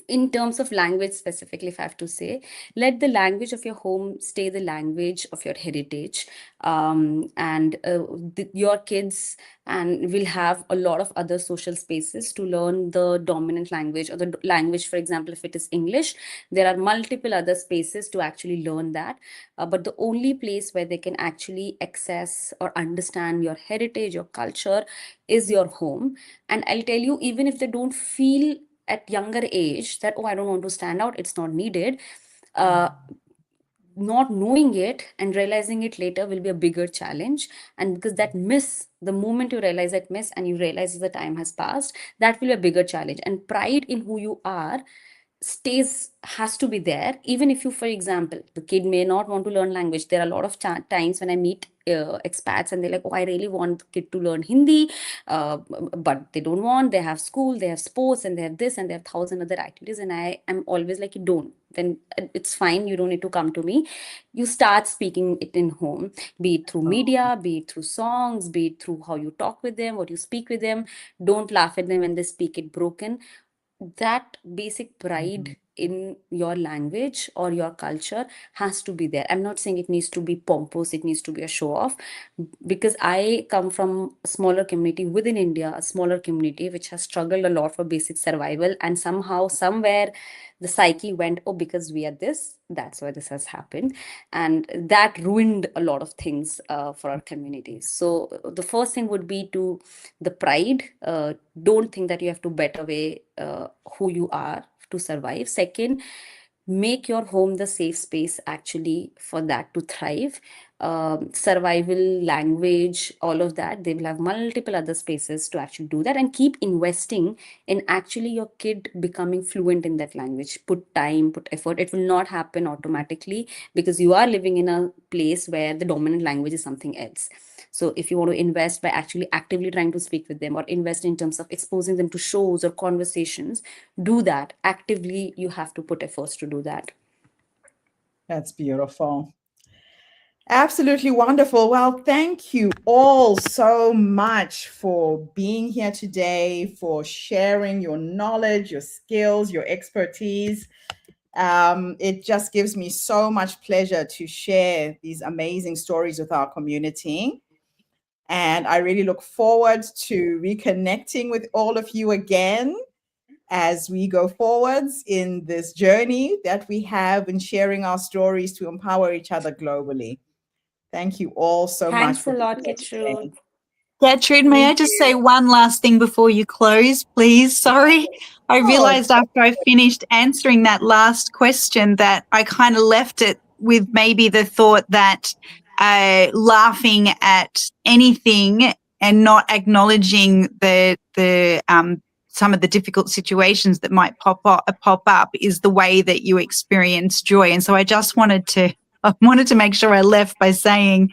in terms of language specifically, if I have to say, let the language of your home stay the language of your heritage, and your kids and will have a lot of other social spaces to learn the dominant language or the language. For example, if it is English, there are multiple other spaces to actually learn that, but the only place where they can actually access or understand your heritage, your culture, is your home. And I'll tell you, even if they don't feel at younger age that, oh, I don't want to stand out, it's not needed, not knowing it and realizing it later will be a bigger challenge. And because that miss, the moment you realize that miss and you realize the time has passed, that will be a bigger challenge. And pride in who you are has to be there. Even if you, for example, the kid may not want to learn language. There are a lot of times when I meet expats and they're like, oh, I really want the kid to learn Hindi, but they don't want. They have school, they have sports, and they have this, and they have 1,000 other activities, and I am always like, you don't, then it's fine, you don't need to come to me. You start speaking it in home, be it through media, be it through songs, be it through how you talk with them, what you speak with them. Don't laugh at them when they speak it broken. That basic pride in your language or your culture has to be there. I'm not saying it needs to be pompous, it needs to be a show off, because I come from a smaller community within India, a smaller community which has struggled a lot for basic survival, and somehow, somewhere, the psyche went, oh, because we are this, that's why this has happened, and that ruined a lot of things for our communities. So the first thing would be to the pride. Don't think that you have to bet away who you are to survive. Second, make your home the safe space actually for that to thrive. survival language, all of that. They will have multiple other spaces to actually do that, and keep investing in actually your kid becoming fluent in that language. Put time, put effort. It will not happen automatically because you are living in a place where the dominant language is something else. So if you want to invest by actually actively trying to speak with them, or invest in terms of exposing them to shows or conversations, do that actively. You have to put efforts to do that. That's beautiful. Absolutely wonderful. Well, thank you all so much for being here today, for sharing your knowledge, your skills, your expertise. It just gives me so much pleasure to share these amazing stories with our community. And I really look forward to reconnecting with all of you again as we go forwards in this journey that we have in sharing our stories to empower each other globally. Thank you all so much Thanks a for lot, being here today. Gertrude. Gertrude, may I just say one last thing before you close, please? Sorry. I realized after I finished answering that last question that I kind of left it with maybe the thought that laughing at anything and not acknowledging the some of the difficult situations that might pop up is the way that you experience joy. And so I just wanted to make sure I left by saying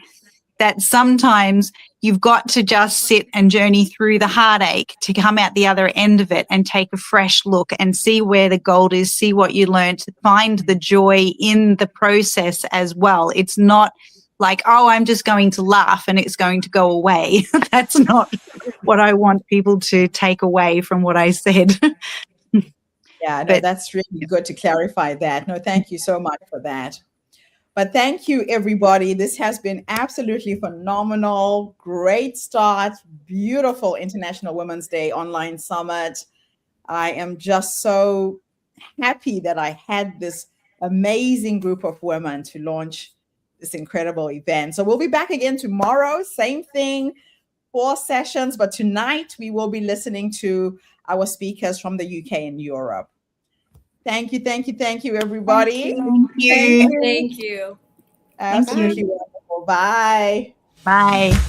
that sometimes you've got to just sit and journey through the heartache to come out the other end of it and take a fresh look and see where the gold is, see what you learned, find the joy in the process as well. It's not like, oh, I'm just going to laugh and it's going to go away. That's not what I want people to take away from what I said. Yeah, no, that's really good to clarify that. No, thank you so much for that. But thank you, everybody. This has been absolutely phenomenal. Great start. Beautiful International Women's Day online summit. I am just so happy that I had this amazing group of women to launch this incredible event. So we'll be back again tomorrow, same thing, 4 sessions. But tonight we will be listening to our speakers from the UK and Europe. Thank you, everybody. Thank you. Thank you. Absolutely wonderful. Bye. Bye.